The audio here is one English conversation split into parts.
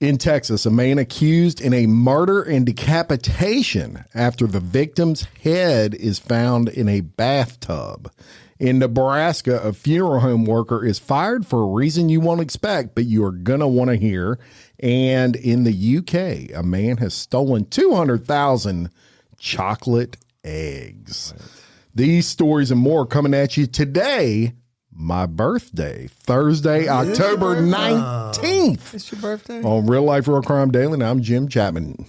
In Texas, a man accused in a murder and decapitation after the victim's head is found in a bathtub. In Nebraska, a funeral home worker is fired for a reason you won't expect, but you are going to want to hear. And in the UK, a man has stolen 200,000 chocolate eggs. Right. These stories and more coming at you today. My birthday, Thursday, October 19th. It's your birthday? On Real Life Real Crime Daily, and I'm Jim Chapman.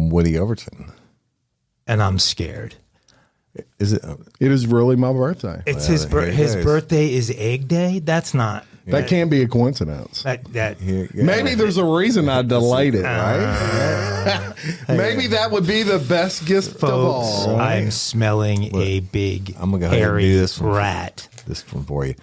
Woody Overton. And I'm scared. Is it? It is really my birthday. It's his birthday is Egg Day? That's not. That can't be a coincidence. Maybe there's a reason I delayed it, right? Maybe that would be the best gift folks, of all. I'm smelling a big I'm gonna go hairy ahead and do this one. rat. This one for you.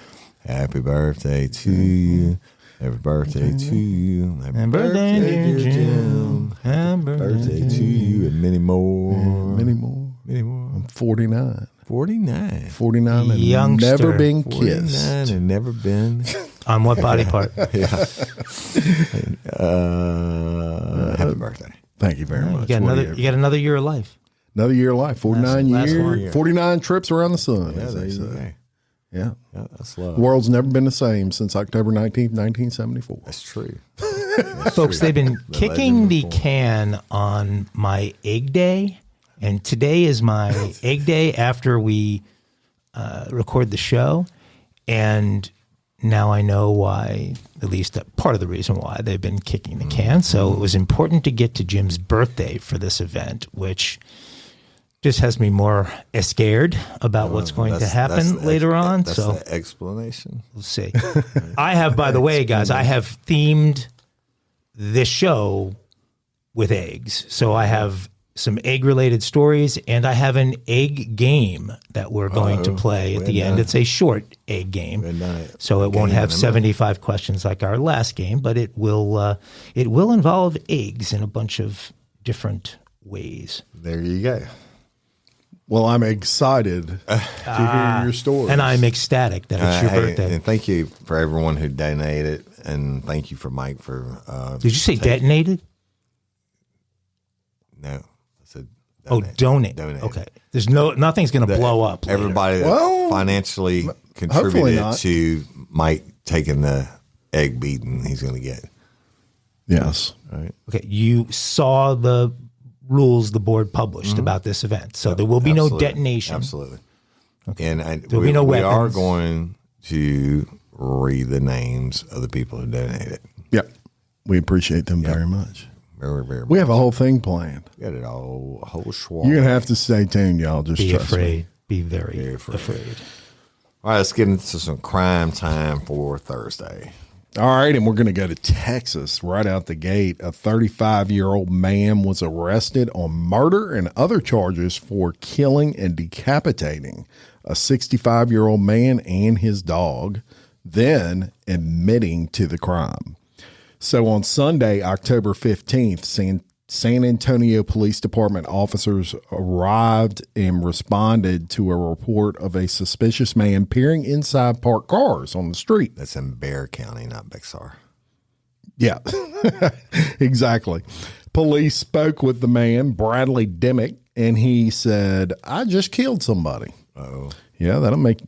Happy birthday to you. Happy birthday to you. Happy birthday, dear Jim. Happy birthday to you and many more. Many more. Many more. I'm 49. 49. 49 and Youngster. never been 49 kissed. and never been. On what body part? Yeah. Happy birthday. Thank you very much. You got another year of life. Another year of life. 49 Last years. one. 49 trips around the sun, Yeah, as there they you say. go. Yeah. Yeah, that's love. The world's never been the same since October 19th, 1974. That's true. Folks, they've been kicking the can on my egg day, and today is my egg day after we record the show, and now I know why, at least part of the reason why they've been kicking the can. So it was important to get to Jim's birthday for this event, which just has me more scared about what's going to happen later on. That's so the explanation. we'll see. I have, by the way, guys, I have themed this show with eggs. So I have some egg-related stories, and I have an egg game that we're going to play at the end. It's a short egg game, so it won't have 75 questions like our last game, but it will involve eggs in a bunch of different ways. There you go. Well, I'm excited to hear your story. And I'm ecstatic that it's your birthday. And thank you for everyone who donated, and thank you for Mike for. Did you say detonated? No, I said. Donate. Okay. There's nothing's going to blow up later. Everybody that financially contributed to Mike taking the egg beating he's going to get. Yes. All right. Okay. You saw the rules the board published about this event, so there will be no detonation. Absolutely. Okay. And There'll be no we are weapons. going to read the names of the people who donated. Yep. We appreciate them very much. Very, very much. We have a whole thing planned. We got it all, a whole swamp. You're going to have to stay tuned, y'all. Just Be trust afraid. me. Be very afraid. All right, let's get into some crime time for Thursday. All right, and we're going to go to Texas right out the gate. A 35-year-old man was arrested on murder and other charges for killing and decapitating a 65-year-old man and his dog, then admitting to the crime. So on Sunday, October 15th, San Antonio Police Department officers arrived and responded to a report of a suspicious man peering inside parked cars on the street. That's in Bexar County, not Bexar. Yeah, exactly. Police spoke with the man, Bradley Dimmick, and he said, "I just killed somebody." Oh, yeah, that'll make,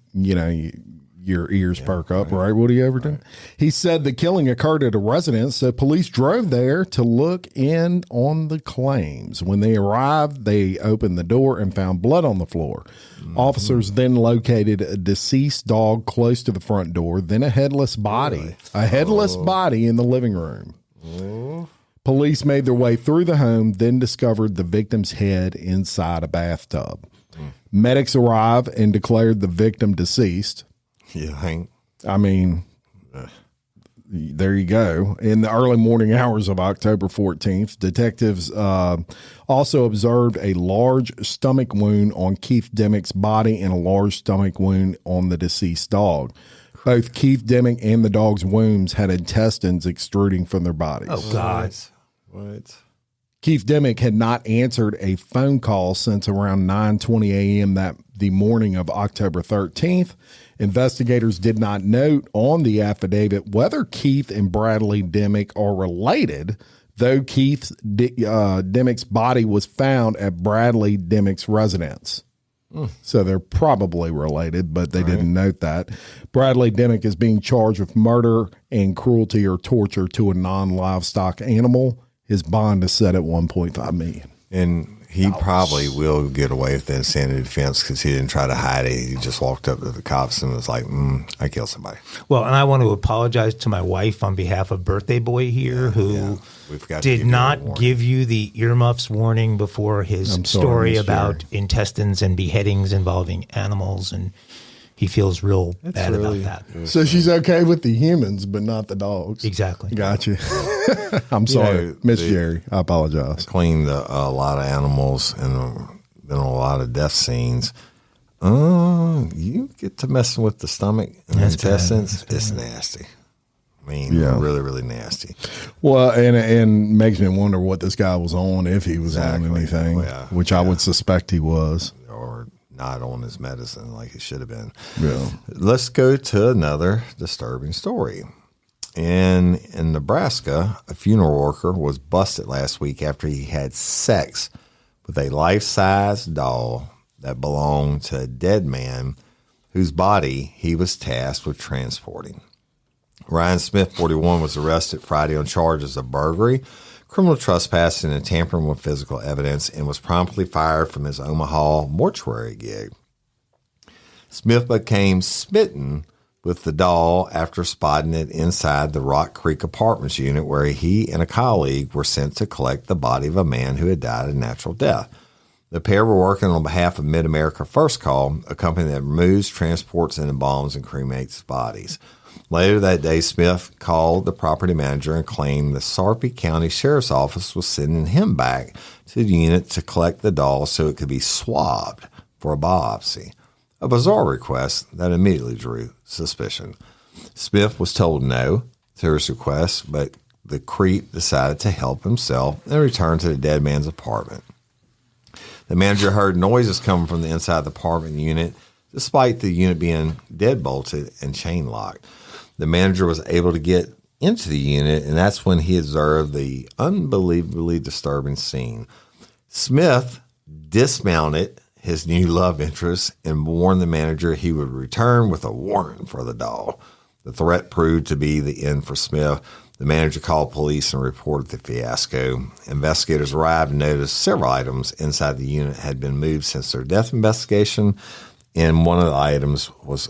your ears perk up, right, Woody Overton? Right. He said the killing occurred at a residence, so police drove there to look in on the claims. When they arrived, they opened the door and found blood on the floor. Mm-hmm. Officers then located a deceased dog close to the front door, then a headless body, body in the living room. Oh. Police made their way through the home, then discovered the victim's head inside a bathtub. Medics arrived and declared the victim deceased. Yeah, Hank. I mean, there you go. In the early morning hours of October 14th, detectives also observed a large stomach wound on Keith Dimmick's body and a large stomach wound on the deceased dog. Both Keith Dimmick and the dog's wounds had intestines extruding from their bodies. Oh, God. What? Keith Dimick had not answered a phone call since around 9:20 a.m. the morning of October 13th. Investigators did not note on the affidavit whether Keith and Bradley Dimick are related, though Keith Dimick's body was found at Bradley Dimick's residence. So they're probably related, but they didn't note that. Bradley Dimick is being charged with murder and cruelty or torture to a non-livestock animal. His bond is set at $1.5 million. And he probably will get away with the insanity defense because he didn't try to hide it. He just walked up to the cops and was like, I killed somebody. Well, and I want to apologize to my wife on behalf of Birthday Boy here, who did not give you the earmuffs warning before his story about intestines and beheadings involving animals, and he feels real bad about that. So she's okay with the humans, but not the dogs. Exactly. Gotcha. I'm sorry, Miss Jerry. I apologize. Cleaned a lot of animals and been on a lot of death scenes. You get to messing with the stomach and the intestines. It's nasty. I mean, really, really nasty. Well, and makes me wonder what this guy was on, if he was on anything, which I would suspect he was. Or not on his medicine like he should have been. Yeah. Let's go to another disturbing story. In Nebraska, a funeral worker was busted last week after he had sex with a life-size doll that belonged to a dead man whose body he was tasked with transporting. Ryan Smith, 41, was arrested Friday on charges of burglary, criminal trespassing, and tampering with physical evidence, and was promptly fired from his Omaha mortuary gig. Smith became smitten with the doll after spotting it inside the Rock Creek Apartments unit, where he and a colleague were sent to collect the body of a man who had died a natural death. The pair were working on behalf of Mid-America First Call, a company that removes, transports, and embalms and cremates bodies. Later that day, Smith called the property manager and claimed the Sarpy County Sheriff's Office was sending him back to the unit to collect the doll so it could be swabbed for a biopsy, a bizarre request that immediately drew suspicion. Smith was told no to his request, but the creep decided to help himself and returned to the dead man's apartment. The manager heard noises coming from the inside of the apartment unit, despite the unit being deadbolted and chain locked. The manager was able to get into the unit, and that's when he observed the unbelievably disturbing scene. Smith dismounted his new love interest and warned the manager he would return with a warrant for the doll. The threat proved to be the end for Smith. The manager called police and reported the fiasco. Investigators arrived and noticed several items inside the unit had been moved since their death investigation, and one of the items was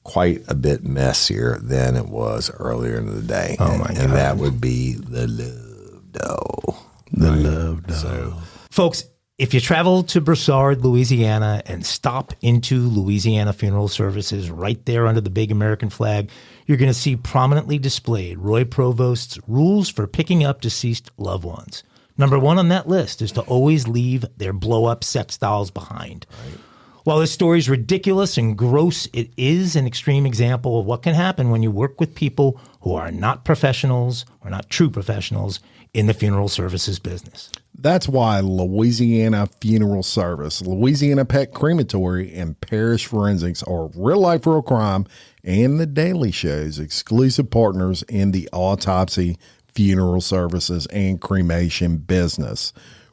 quite a bit messier than it was earlier in the day. Oh, my God. And that would be the love doll. The love doll. So, Folks, if you travel to Broussard, Louisiana, and stop into Louisiana Funeral Services right there under the big American flag, you're going to see prominently displayed Roy Provost's rules for picking up deceased loved ones. Number one on that list is to always leave their blow-up sex dolls behind. Right. While this story is ridiculous and gross, it is an extreme example of what can happen when you work with people who are not professionals or not true professionals in the funeral services business. That's why Louisiana Funeral Service, Louisiana Pet Crematory, and Parish Forensics are Real Life Real Crime and The Daily Show's exclusive partners in the autopsy, funeral services, and cremation business.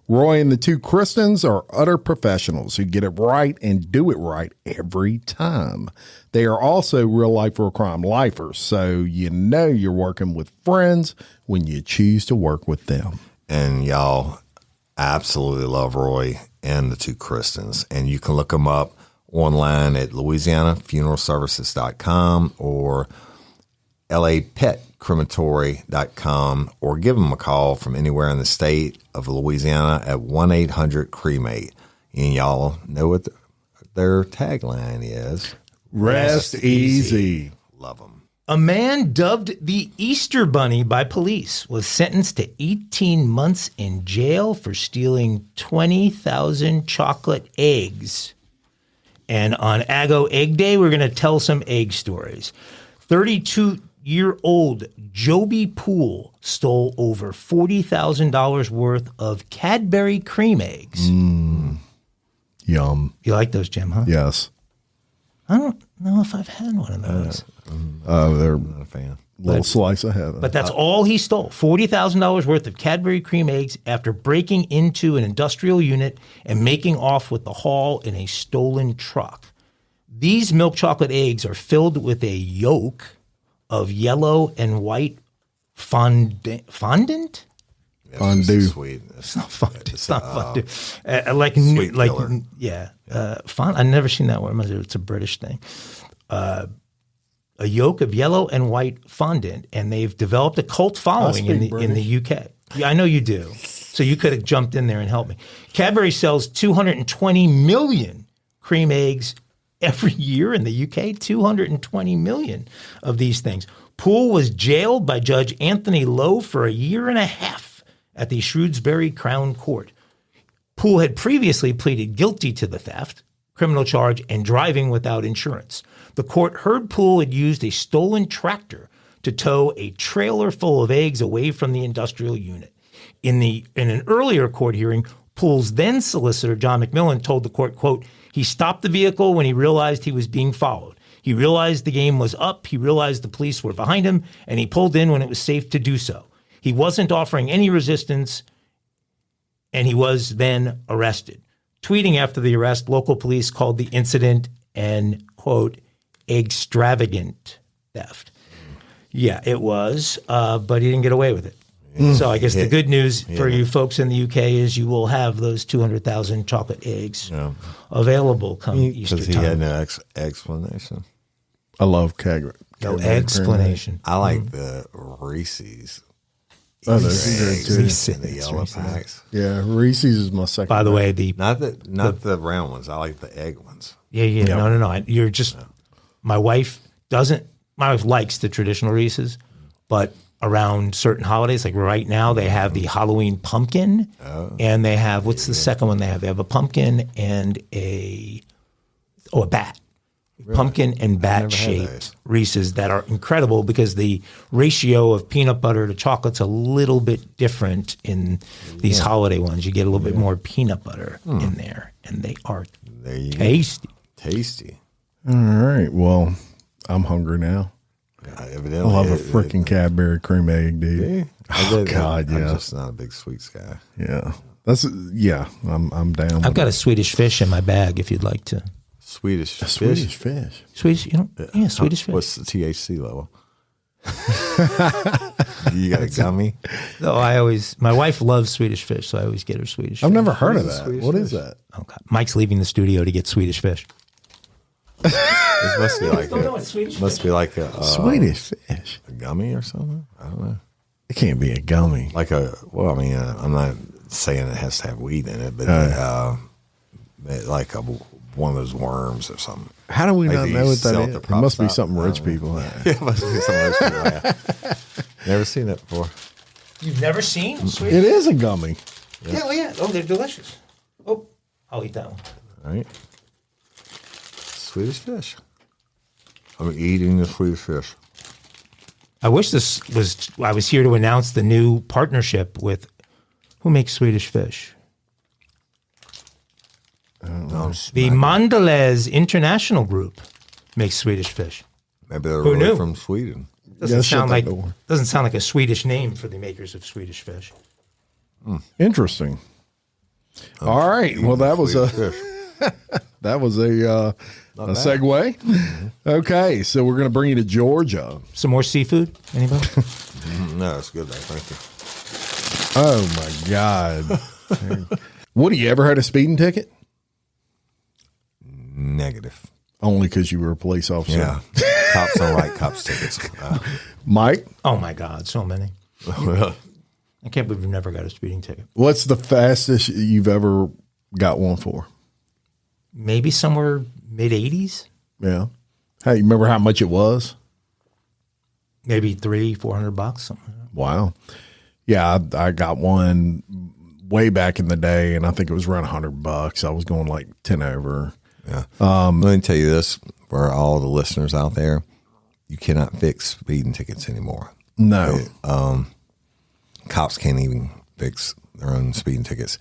Roy and the two Kristens are utter professionals who get it right and do it right every time. They are also Real Life Real Crime lifers, so you know you're working with friends when you choose to work with them. And y'all absolutely love Roy and the two Kristens. And you can look them up online at LouisianaFuneralServices.com or LAPetCrematory.com, or give them a call from anywhere in the state of Louisiana at 1-800-CREMATE. And y'all know what their tagline is. Rest easy. Love them. A man dubbed the Easter Bunny by police was sentenced to 18 months in jail for stealing 20,000 chocolate eggs. And on Aggo Egg Day, we're going to tell some egg stories. 32 28-year-old Joby Poole stole over $40,000 worth of Cadbury cream eggs. Yum. You like those, Jim, huh? Yes. I don't know if I've had one of those. They're Not a fan. little slice of heaven. But that's all he stole, $40,000 worth of Cadbury cream eggs after breaking into an industrial unit and making off with the haul in a stolen truck. These milk chocolate eggs are filled with a yolk of yellow and white fondant? Fondue. Sweet. It's not fondue. It's not fondue. Sweet killer. I've never seen that word. It's a British thing. A yolk of yellow and white fondant, and they've developed a cult following in the UK. Yeah, I know you do. So you could have jumped in there and helped me. Cadbury sells 220 million cream eggs every year in the UK. 220 million of these things. Poole was jailed by Judge Anthony Lowe for a year and a half at the Shrewsbury Crown Court. Poole had previously pleaded guilty to the theft, criminal charge, and driving without insurance. The court heard Poole had used a stolen tractor to tow a trailer full of eggs away from the industrial unit. In an earlier court hearing, Poole's then solicitor, John McMillan, told the court, quote, he stopped the vehicle when he realized he was being followed. He realized the game was up. He realized the police were behind him, and he pulled in when it was safe to do so. He wasn't offering any resistance, and he was then arrested. Tweeting after the arrest, local police called the incident an, quote, extravagant theft. Yeah, it was, but he didn't get away with it. So I guess the good news for you folks in the UK is you will have those 200,000 chocolate eggs available come Easter time. Because he had no explanation. I love Cadbury. No explanation. I like the Reese's. Oh, those are good too. Reese's and the yellow packs. Yeah, Reese's is my second. By the way, Not the round ones. I like the egg ones. Yeah. No. You're just my wife likes the traditional Reese's, but around certain holidays, like right now, they have the Halloween pumpkin, and they have what's the second one they have? They have a pumpkin and a bat. Really? Pumpkin and bat shaped Reese's that are incredible because the ratio of peanut butter to chocolate's a little bit different in these holiday ones. You get a little bit more peanut butter in there, and they are tasty. Tasty. All right. Well, I'm hungry now. Evidently, I love a freaking Cadbury cream egg, dude. I'm just not a big sweets guy. Yeah. I'm down. I've got a Swedish fish in my bag if you'd like to. Swedish fish. Swedish fish. Swedish, Swedish fish. What's the THC level? You got a gummy? No, my wife loves Swedish fish, so I always get her Swedish fish. I've never heard of that. What is that? Oh, God. Mike's leaving the studio to get Swedish fish. This must be like Swedish fish. A gummy or something. I don't know. It can't be a gummy. I'm not saying it has to have weed in it, but one of those worms or something. How do we not know what that is? It must be something rich people have. Yeah, it must be something rich people have. Never seen it before. You've never seen Swedish? It is a gummy. Yeah. Oh, they're delicious. Oh, I'll eat that one. All right. Swedish fish. I'm eating the Swedish fish. I wish I was here to announce the new partnership with who makes Swedish fish? The Mondelez International Group makes Swedish fish. Maybe they're really from Sweden. Doesn't sound like a Swedish name for the makers of Swedish fish. Interesting. All right. Well, that was a segue. Mm-hmm. Okay, so we're going to bring you to Georgia. Some more seafood? Anybody? No, it's good. Thank you. Oh my God! Woody, you ever had a speeding ticket? Negative. Only because you were a police officer. Yeah. Cops don't write cops tickets. Mike? Oh my God, so many. I can't believe you've never got a speeding ticket. What's the fastest you've ever got one for? Maybe somewhere mid-80s. Yeah. Hey, you remember how much it was? Maybe $300-$400, something like that. Wow. Yeah, I got one way back in the day, and I think it was around $100. I was going like 10 over. Yeah. Let me tell you this for all the listeners out there. you cannot fix speeding tickets anymore. No. Cops can't even fix their own speeding tickets.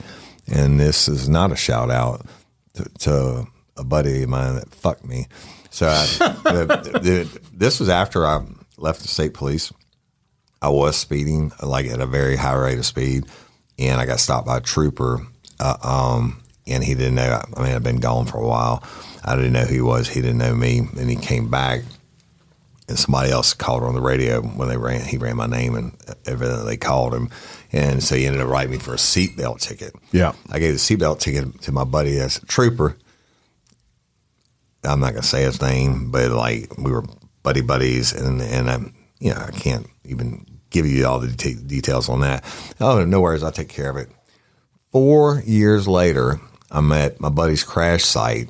And this is not a shout out to a buddy of mine that fucked me. So this was after I left the state police. I was speeding like at a very high rate of speed, and I got stopped by a trooper. And he didn't know. I mean, I'd been gone for a while. I didn't know who he was. He didn't know me. And he came back, and somebody else called on the radio when he ran my name and everything. They called him, and so he ended up writing me for a seatbelt ticket. Yeah, I gave the seatbelt ticket to my buddy as a trooper. I'm not gonna say his name, but like we were buddies, and I can't even give you all the details on that. Oh, no worries, I'll take care of it. 4 years later, I'm at my buddy's crash site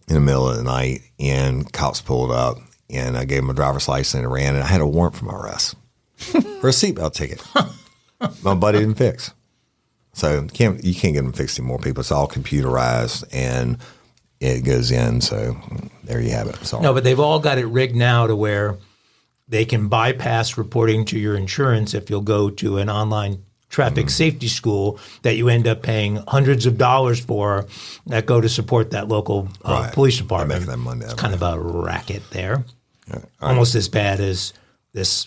in the middle of the night, and cops pulled up, and I gave him a driver's license and ran, and I had a warrant for my arrest for a seatbelt ticket. My buddy didn't fix. So you can't get them fixed anymore, people. It's all computerized, and it goes in. So there you have it. Sorry. No, but they've all got it rigged now to where they can bypass reporting to your insurance if you'll go to an online traffic safety school that you end up paying hundreds of dollars for that go to support that local police department. That money it's kind of a racket there. Yeah. Almost as bad as this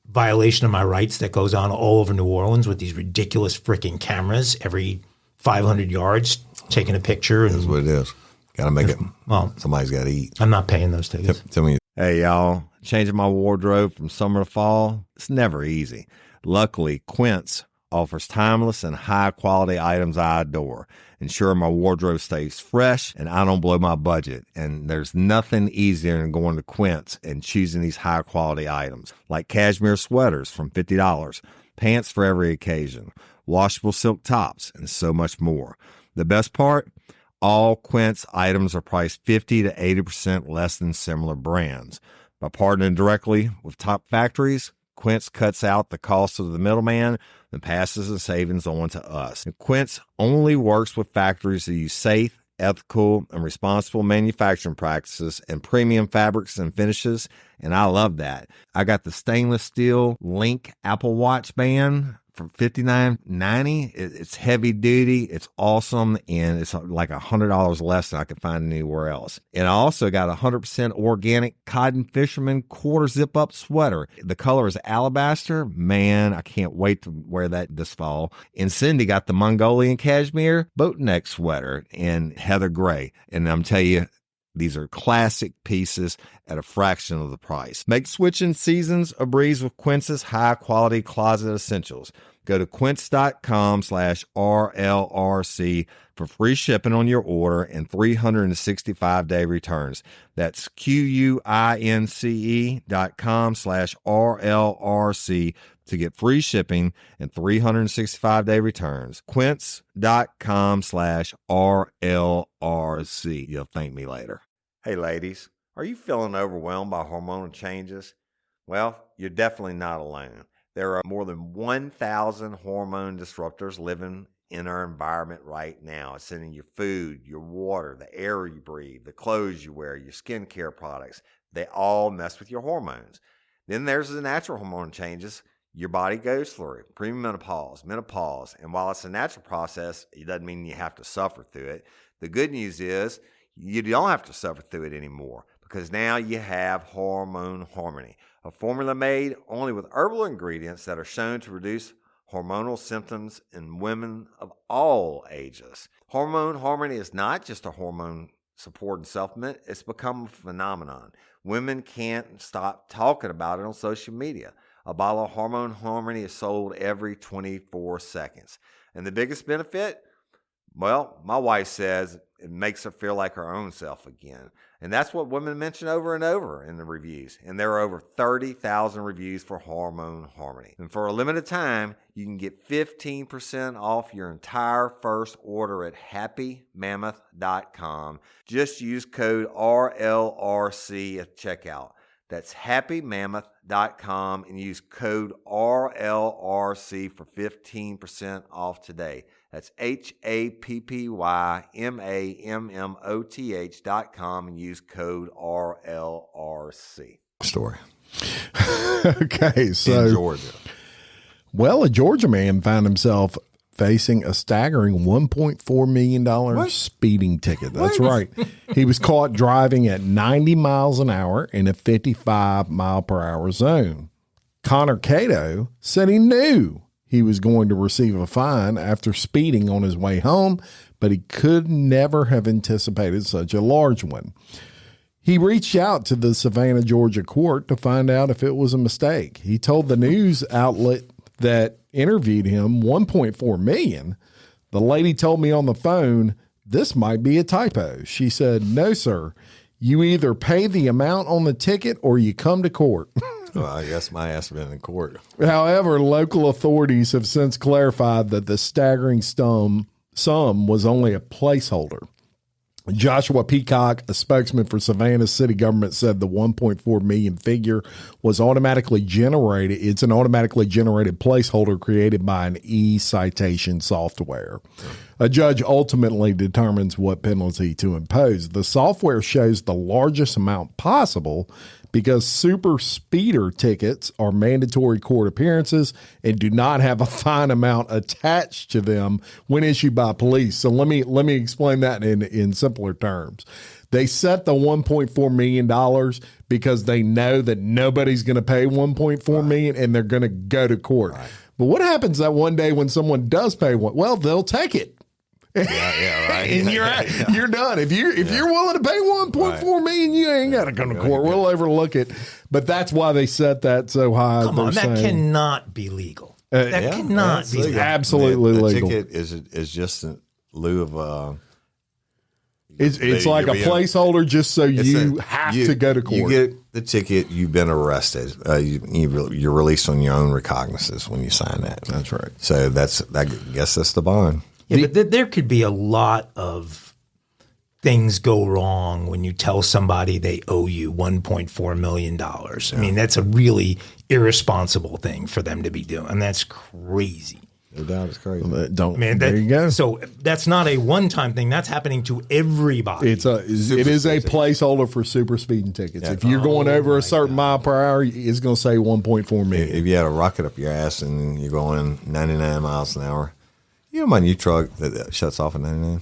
violation of my rights that goes on all over New Orleans with these ridiculous freaking cameras every 500 yards taking a picture. That's what it is. Got to make it. Well, somebody's got to eat. I'm not paying those tickets. Tell me. Hey, y'all. Changing my wardrobe from summer to fall, it's never easy. Luckily, Quince offers timeless and high-quality items I adore. Ensure my wardrobe stays fresh and I don't blow my budget. And there's nothing easier than going to Quince and choosing these high-quality items, like cashmere sweaters from $50, pants for every occasion, washable silk tops, and so much more. The best part? All Quince items are priced 50 to 80% less than similar brands. By partnering directly with top factories, Quince cuts out the cost of the middleman and passes the savings on to us. And Quince only works with factories that use safe, ethical, and responsible manufacturing practices and premium fabrics and finishes, and I love that. I got the stainless steel Link Apple Watch band for $59.90. It's heavy duty, it's awesome, and it's like $100 less than I could find anywhere else. And I also got a 100% organic cotton fisherman quarter zip up sweater. The color is alabaster. Man, I can't wait to wear that this fall. And Cindy got the Mongolian cashmere boat neck sweater in heather gray. And I'm telling you, these are classic pieces at a fraction of the price. Make switching seasons a breeze with Quince's high-quality closet essentials. Go to quince.com/RLRC for free shipping on your order and 365-day returns. That's QUINCE.com/RLRC to get free shipping and 365-day returns. Quince.com/RLRC. You'll thank me later. Hey, ladies, are you feeling overwhelmed by hormonal changes? Well, you're definitely not alone. There are more than 1,000 hormone disruptors living in our environment right now. It's in your food, your water, the air you breathe, the clothes you wear, your skincare products. They all mess with your hormones. Then there's the natural hormone changes your body goes through, premenopause, menopause. And while it's a natural process, it doesn't mean you have to suffer through it. The good news is you don't have to suffer through it anymore because now you have Hormone Harmony, a formula made only with herbal ingredients that are shown to reduce hormonal symptoms in women of all ages. Hormone Harmony is not just a hormone support and supplement. It's become a phenomenon. Women can't stop talking about it on social media. A bottle of Hormone Harmony is sold every 24 seconds. And the biggest benefit? Well, my wife says it makes her feel like her own self again. And that's what women mention over and over in the reviews. And there are over 30,000 reviews for Hormone Harmony. And for a limited time, you can get 15% off your entire first order at happymammoth.com. Just use code RLRC at checkout. That's happymammoth.com and use code RLRC for 15% off today. That's happymammoth.com and use code RLRC. story. Okay, so In Georgia. Well, a Georgia man found himself facing a staggering $1.4 million speeding ticket. That's right. He was caught driving at 90 miles an hour in a 55 mile per hour zone. Connor Cato said he knew he was going to receive a fine after speeding on his way home, but he could never have anticipated such a large one. He reached out to the Savannah, Georgia court to find out if it was a mistake. He told the news outlet that interviewed him, 1.4 million. The lady told me on the phone, this might be a typo. She said, no, sir. You either pay the amount on the ticket or you come to court. Well, I guess my ass has been in court. However, local authorities have since clarified that the staggering sum was only a placeholder. Joshua Peacock, a spokesman for Savannah city government, said the 1.4 million figure was automatically generated. It's an automatically generated placeholder created by an e-citation software. A judge ultimately determines what penalty to impose. The software shows the largest amount possible because super speeder tickets are mandatory court appearances and do not have a fine amount attached to them when issued by police. So let me explain that in simpler terms. They set the $1.4 million because they know that nobody's going to pay $1.4 million and they're going to go to court. Right. But what happens that one day when someone does pay one? Well, they'll take it. Yeah, right. And you're done. If you're willing to pay $1.4 million, you ain't got to come to court. We'll overlook it. But that's why they set that so high. Come on, that cannot be legal. That cannot be legal. Absolutely legal. The ticket is just in lieu of it's like a placeholder just so you have to go to court. You get the ticket, you've been arrested. You're released on your own recognizance when you sign that. That's right. So I guess that's the bond. Yeah, but there could be a lot of things go wrong when you tell somebody they owe you $1.4 million. I mean, that's a really irresponsible thing for them to be doing. That's crazy. No doubt, it's crazy. There you go. So that's not a one-time thing. That's happening to everybody. It is a placeholder for super speeding tickets. Yeah. If you're going over a certain mile per hour, it's going to say 1.4 million. If you had a rocket up your ass and you're going 99 miles an hour, you know my new truck that shuts off at 99?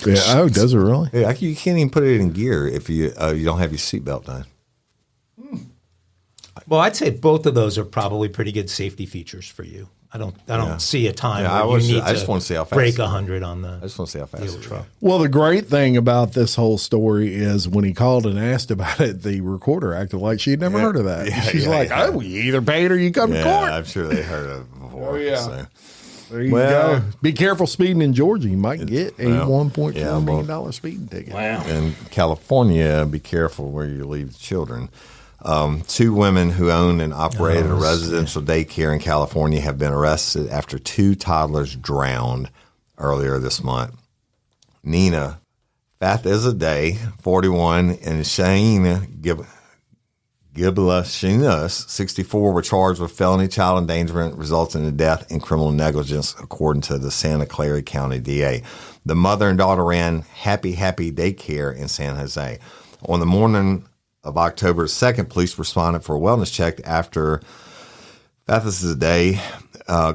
Yeah. Oh, does it really? Yeah, you can't even put it in gear if you don't have your seatbelt done. Well, I'd say both of those are probably pretty good safety features for you. I don't see a time where you need to break 100 on the. I just want to see how fast truck. Well, the great thing about this whole story is when he called and asked about it, the recorder acted like she'd never heard of that. She's like, "Oh, you either pay it or you come to court." I'm sure they heard of it before. Oh, yeah. So. There you go. Be careful speeding in Georgia. You might get a $1.4 million speeding ticket. Wow. In California, be careful where you leave the children. 2 women who owned and operated a residential daycare in California have been arrested after 2 toddlers drowned earlier this month. Nina Fathizadeh, 41, and Shane Giblashinas, 64, were charged with felony child endangerment resulting in death and criminal negligence, according to the Santa Clara County DA. The mother and daughter ran Happy Daycare in San Jose. On the morning of October 2nd, police responded for a wellness check after Fathizadeh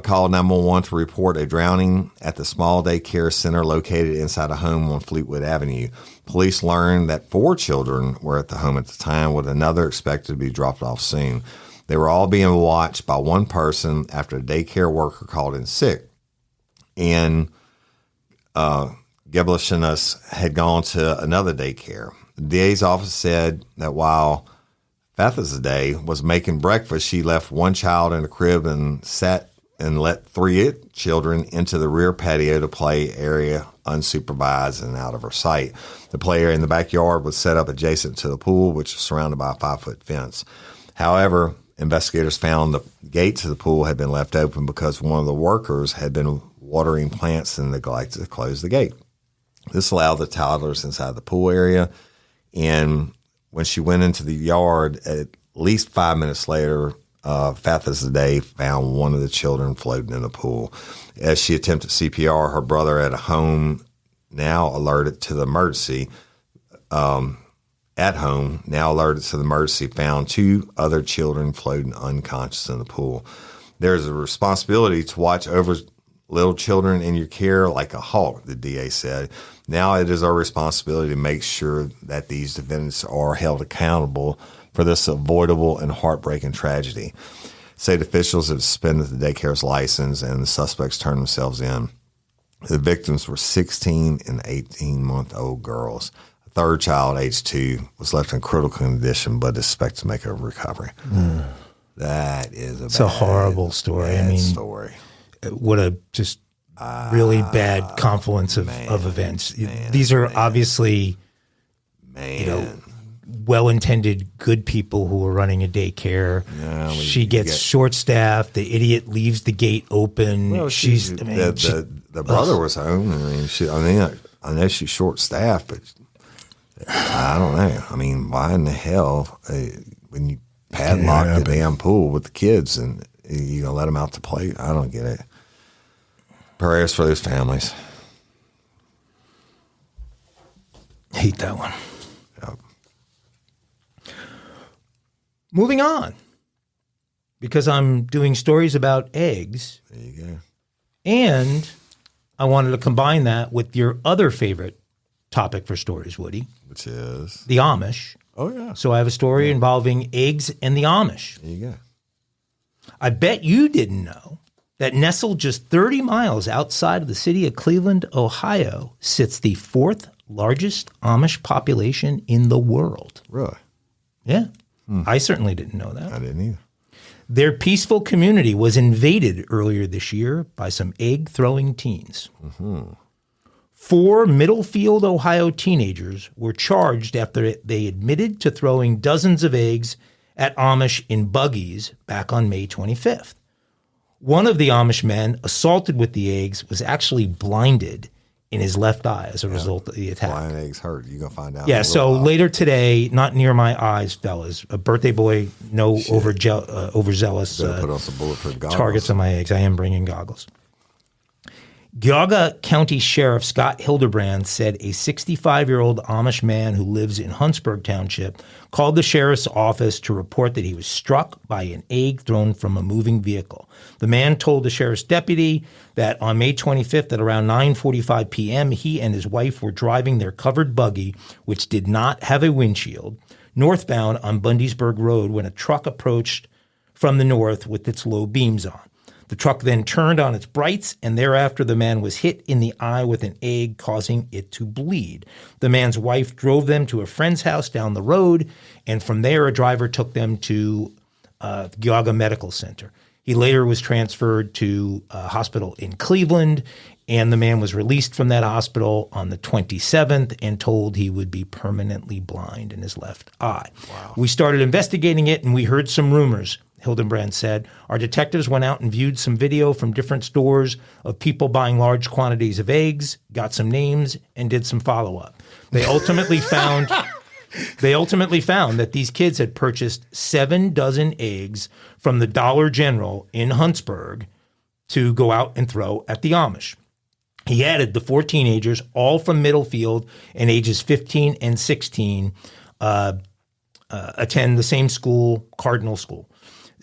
called 911 to report a drowning at the small daycare center located inside a home on Fleetwood Avenue. Police learned that 4 children were at the home at the time, with another expected to be dropped off soon. They were all being watched by one person after a daycare worker called in sick. And Geblashinas had gone to another daycare. The DA's office said that while Fathizadeh was making breakfast, she left one child in a crib and sat and let 3 children into the rear patio to play area unsupervised and out of her sight. The play area in the backyard was set up adjacent to the pool, which was surrounded by a 5-foot fence. However, investigators found the gate to the pool had been left open because one of the workers had been watering plants and neglected to close the gate. This allowed the toddlers inside the pool area, and when she went into the yard, at least 5 minutes later, Fathizadeh found one of the children floating in the pool. As she attempted CPR, her brother at home now alerted to the emergency. at home, now alerted to the emergency, found 2 other children floating unconscious in the pool. There's a responsibility to watch over little children in your care like a hawk, the DA said. Now it is our responsibility to make sure that these defendants are held accountable for this avoidable and heartbreaking tragedy. State officials have suspended the daycare's license and the suspects turned themselves in. The victims were 16 and 18-month-old girls. A third child, age 2, was left in critical condition but is expected to make a recovery. That is a horrible story. I mean, story. What a just really bad confluence of events. These are obviously, well-intended, good people who are running a daycare. She gets short-staffed. The idiot leaves the gate open. Well, the brother was home. I know she's short-staffed, but I don't know. I mean, why in the hell when you padlock the damn pool with the kids and you gonna let them out to play? I don't get it. Prayers for those families. Hate that one. Yep. Moving on, because I'm doing stories about eggs. There you go. And I wanted to combine that with your other favorite topic for stories, Woody. Which is? The Amish. Oh, yeah. So I have a story involving eggs and the Amish. There you go. I bet you didn't know that nestled just 30 miles outside of the city of Cleveland, Ohio, sits the 4th largest Amish population in the world. Really? Yeah. I certainly didn't know that. I didn't either. Their peaceful community was invaded earlier this year by some egg-throwing teens. 4 Middlefield, Ohio teenagers were charged after they admitted to throwing dozens of eggs at Amish in buggies back on May 25th. One of the Amish men assaulted with the eggs was actually blinded in his left eye as a result of the attack. Blind eggs hurt. You're going to find out. Yeah, so later today, not near my eyes, fellas, a birthday boy, no overzealous put on some bulletproof goggles. Targets on my eggs. I am bringing goggles. Geauga County Sheriff Scott Hildebrand said a 65-year-old Amish man who lives in Huntsburg Township called the sheriff's office to report that he was struck by an egg thrown from a moving vehicle. The man told the sheriff's deputy that on May 25th at around 9:45 p.m., he and his wife were driving their covered buggy, which did not have a windshield, northbound on Bundysburg Road when a truck approached from the north with its low beams on. The truck then turned on its brights, and thereafter the man was hit in the eye with an egg, causing it to bleed. The man's wife drove them to a friend's house down the road, and from there a driver took them to Geauga Medical Center. He later was transferred to a hospital in Cleveland, and the man was released from that hospital on the 27th and told he would be permanently blind in his left eye. Wow. We started investigating it, and we heard some rumors. Hildebrand said, our detectives went out and viewed some video from different stores of people buying large quantities of eggs, got some names, and did some follow-up. They ultimately found that these kids had purchased 7 dozen eggs from the Dollar General in Huntsburg to go out and throw at the Amish. He added the 4 teenagers, all from Middlefield and ages 15 and 16, attend the same school, Cardinal School.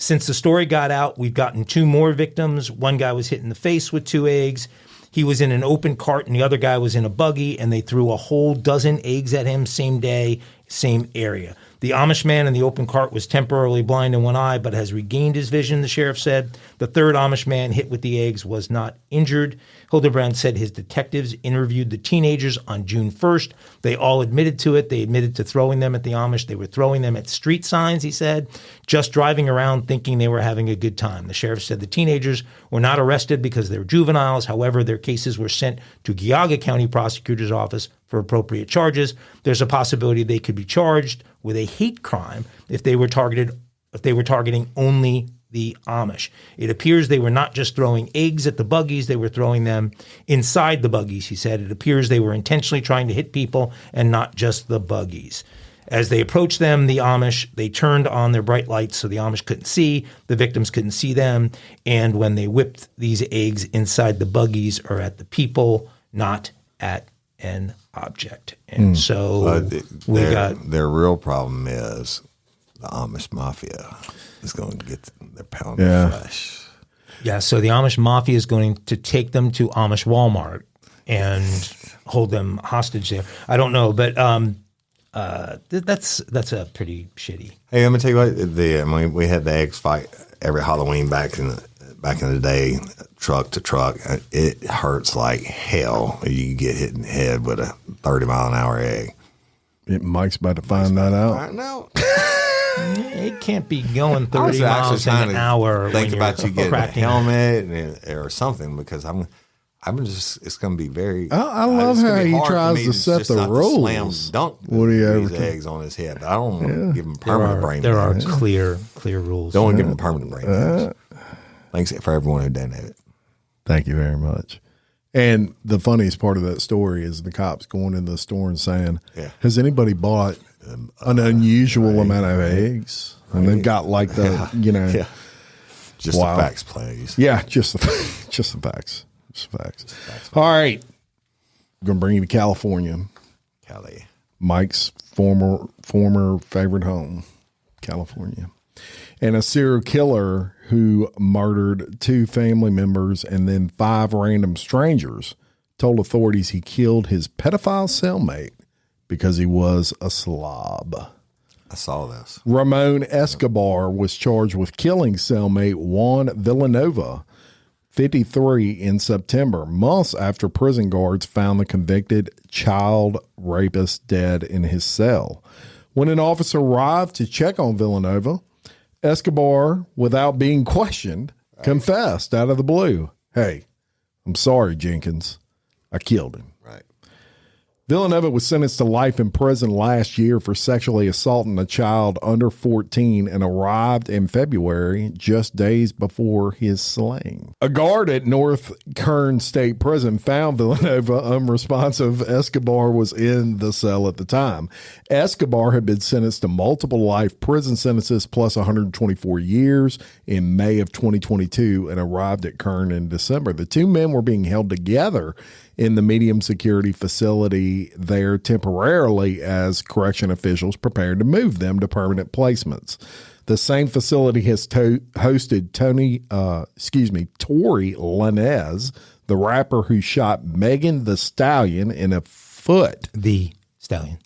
Since the story got out, we've gotten 2 more victims. One guy was hit in the face with 2 eggs. He was in an open cart, and the other guy was in a buggy, and they threw a whole dozen eggs at him, same day, same area. The Amish man in the open cart was temporarily blind in one eye, but has regained his vision, the sheriff said. The third Amish man hit with the eggs was not injured. Hildebrand said his detectives interviewed the teenagers on June 1st. They all admitted to it. They admitted to throwing them at the Amish. They were throwing them at street signs, he said, just driving around thinking they were having a good time. The sheriff said the teenagers were not arrested because they're juveniles. However, their cases were sent to Geauga County Prosecutor's Office for appropriate charges. There's a possibility they could be charged with a hate crime if they were targeting only the Amish. It appears they were not just throwing eggs at the buggies, they were throwing them inside the buggies, he said. It appears they were intentionally trying to hit people and not just the buggies. As they approached them, the Amish, they turned on their bright lights so the Amish couldn't see, the victims couldn't see them, and when they whipped these eggs inside the buggies or at the people, not at an object. And so their real problem is the Amish mafia is going to get their pound of flesh. Yeah, so the Amish mafia is going to take them to Amish Walmart and hold them hostage there. I don't know, but that's a pretty shitty. Hey, I'm gonna tell you what. We had the eggs fight every Halloween back in the day, truck to truck. It hurts like hell. You get hit in the head with a 30-mile-an-hour egg. Mike's about to find that out. I know. It can't be going 30 miles an hour. Think about you getting a helmet or something, because it's going to be very. I love how he tries to set the rules. Slam dunk these eggs on his head. I don't want to give him permanent brain damage. There are clear rules. Don't want to give him permanent brain damage. Thanks for everyone who donated. Thank you very much. And the funniest part of that story is the cops going into the store and saying, has anybody bought an unusual amount of eggs? And they've got like the, just the facts, please. Yeah, just the facts. Just the facts. All right. I'm going to bring you to California. Cali. Mike's former favorite home, California. And a serial killer who murdered 2 family members and then 5 random strangers told authorities he killed his pedophile cellmate because he was a slob. I saw this. Ramon Escobar was charged with killing cellmate Juan Villanova, 53, in September, months after prison guards found the convicted child rapist dead in his cell. When an officer arrived to check on Villanova, Escobar, without being questioned, confessed out of the blue. Hey, I'm sorry, Jenkins. I killed him. Right. Villanova was sentenced to life in prison last year for sexually assaulting a child under 14 and arrived in February, just days before his slaying. A guard at North Kern State Prison found Villanova unresponsive. Escobar was in the cell at the time. Escobar had been sentenced to multiple life prison sentences plus 124 years in May of 2022 and arrived at Kern in December. The 2 men were being held together in the medium security facility there temporarily as correction officials prepared to move them to permanent placements. The same facility has hosted Tory Lanez, the rapper who shot Megan Thee Stallion in a foot. The Stallion.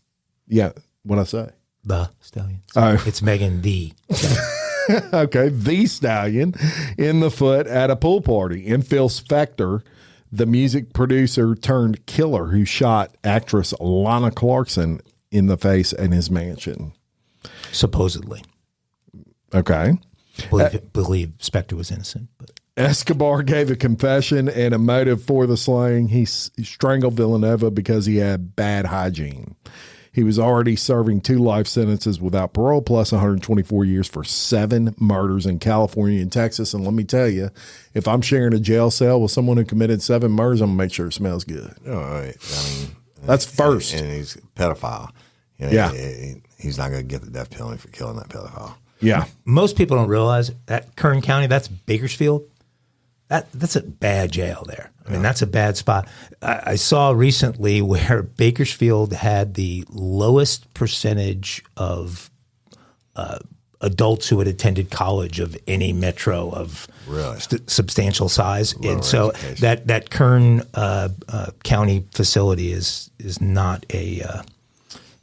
Yeah, what'd I say? The Stallion. Oh. It's Megan the Stallion. Okay, the Stallion in the foot at a pool party. And Phil Spector, the music producer turned killer who shot actress Lana Clarkson in the face in his mansion. Supposedly. Okay. Believe Spector was innocent. But Escobar gave a confession and a motive for the slaying. He strangled Villanova because he had bad hygiene. He was already serving 2 life sentences without parole plus 124 years for 7 murders in California and Texas. And let me tell you, if I'm sharing a jail cell with someone who committed 7 murders, I'm going to make sure it smells good. All right. I mean, that's first. And he's a pedophile. He's not going to get the death penalty for killing that pedophile. Yeah. Most people don't realize that Kern County, that's Bakersfield. That's a bad jail there. I mean, that's a bad spot. I saw recently where Bakersfield had the lowest percentage of adults who had attended college of any metro of substantial size. Lower and so education. that Kern County facility is not a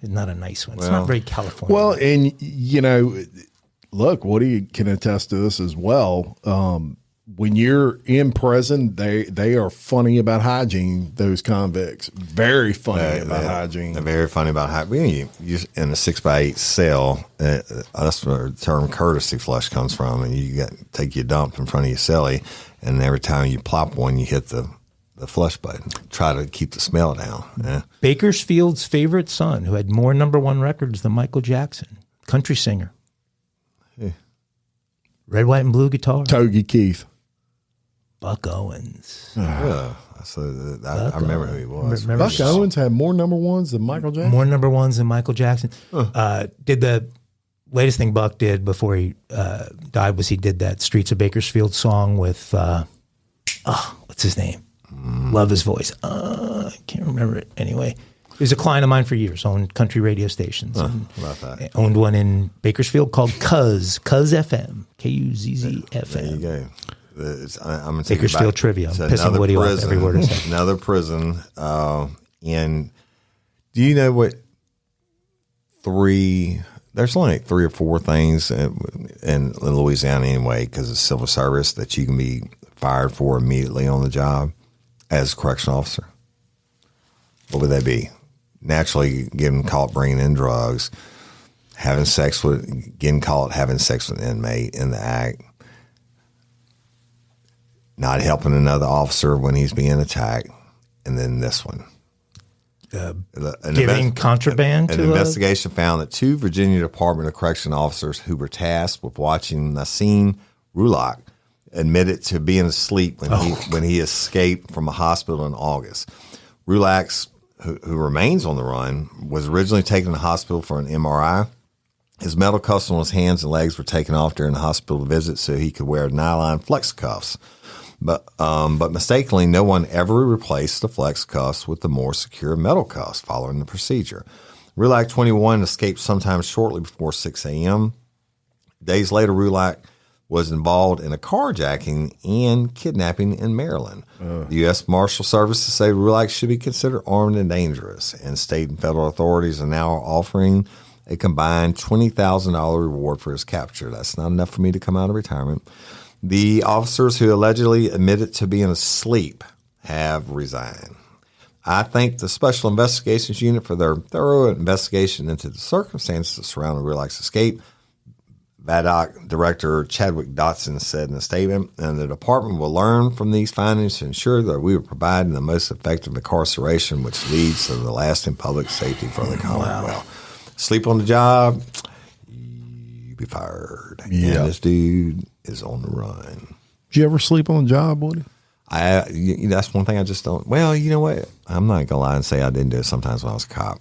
nice one. It's not very California. Well, and, look, Woody can attest to this as well. When you're in prison, they are funny about hygiene, those convicts. Very funny about hygiene. They're very funny about hygiene. You in a 6x8 cell, that's where the term courtesy flush comes from. And you take your dump in front of your cellie, and every time you plop one, you hit the flush button. Try to keep the smell down. Yeah. Bakersfield's favorite son, who had more #1 records than Michael Jackson, country singer. Hey. Red, white, and blue guitar. Togie Keith. Buck Owens. I remember who he was. Buck Owens had more #1s than Michael Jackson? More #1s than Michael Jackson. Did the latest thing Buck did before he died was he did that Streets of Bakersfield song with, what's his name? Love his voice. can't remember it anyway. He was a client of mine for years, owned country radio stations. Owned one in Bakersfield called Cuz FM, Kuzz FM. There you go. I'm Bakersfield trivia. I'm pissing Woody off every word I say. Another prison. And do you know what there's only like 3 or 4 things in Louisiana anyway, because it's civil service, that you can be fired for immediately on the job as a correctional officer? What would they be? Naturally, getting caught bringing in drugs, getting caught having sex with an inmate in the act, not helping another officer when he's being attacked, and then this one. Giving contraband An investigation found that 2 Virginia Department of Correction officers who were tasked with watching Nassim Rulak admitted to being asleep when he escaped from a hospital in August. Rulak, who remains on the run, was originally taken to the hospital for an MRI. His metal cuffs on his hands and legs were taken off during the hospital visit so he could wear nylon flex cuffs. But mistakenly, no one ever replaced the flex cuffs with the more secure metal cuffs following the procedure. Rulak, 21, escaped sometime shortly before 6 a.m. Days later, Rulak was involved in a carjacking and kidnapping in Maryland. The U.S. Marshal Services say Rulak should be considered armed and dangerous, and state and federal authorities are now offering a combined $20,000 reward for his capture. That's not enough for me to come out of retirement. The officers who allegedly admitted to being asleep have resigned. I thank the Special Investigations Unit for their thorough investigation into the circumstances surrounding Rulak's escape. VADOC Director Chadwick Dotson said in a statement, and the department will learn from these findings to ensure that we are providing the most effective incarceration, which leads to the lasting public safety for the Commonwealth. Sleep on the job, you be fired. Yeah. And this dude is on the run. Did you ever sleep on the job, Woody? That's one thing I just don't. Well, you know what? I'm not gonna lie and say I didn't do it sometimes when I was a cop.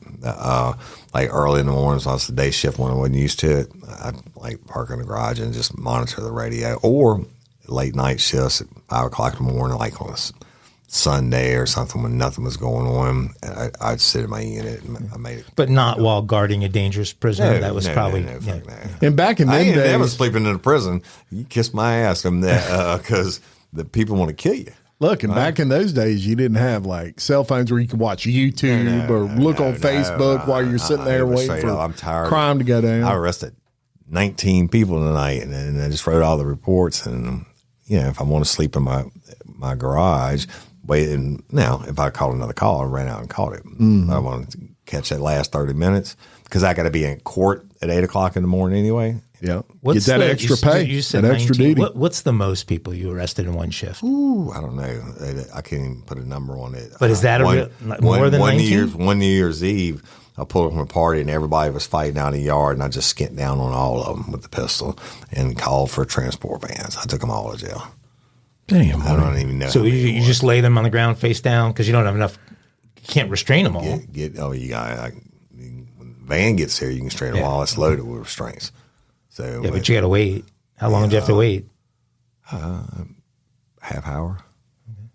Like early in the mornings, when I was the day shift when I wasn't used to it, I'd like park in the garage and just monitor the radio. Or late night shifts at 5 o'clock in the morning, like on a Sunday or something when nothing was going on. I'd sit in my unit and I made it. But not while guarding a dangerous prisoner. No, that was probably. No. And back in them days, I ain't never sleeping in a prison. You kiss my ass because the people want to kill you. Look, and back in those days, you didn't have like cell phones where you could watch YouTube or look on Facebook while you're sitting there waiting for crime to go down. I arrested 19 people tonight, and I just wrote all the reports. And if I want to sleep in my garage, now if I called another call, I ran out and called it. I wanted to catch that last 30 minutes because I got to be in court at 8 o'clock in the morning anyway. Yeah, get that extra pay, you said that extra duty. What's the most people you arrested in one shift? Ooh, I don't know. I can't even put a number on it. But is that more than 19? One New Year's Eve, I pulled up from a party and everybody was fighting out in the yard, and I just skint down on all of them with the pistol and called for transport vans. I took them all to jail. Damn, I don't even know. So you just lay them on the ground face down because you don't have enough. You can't restrain them all. You got when the van gets here, you can restrain them all. It's loaded with restraints. So, but you got to wait. How long did you have to wait? Half hour.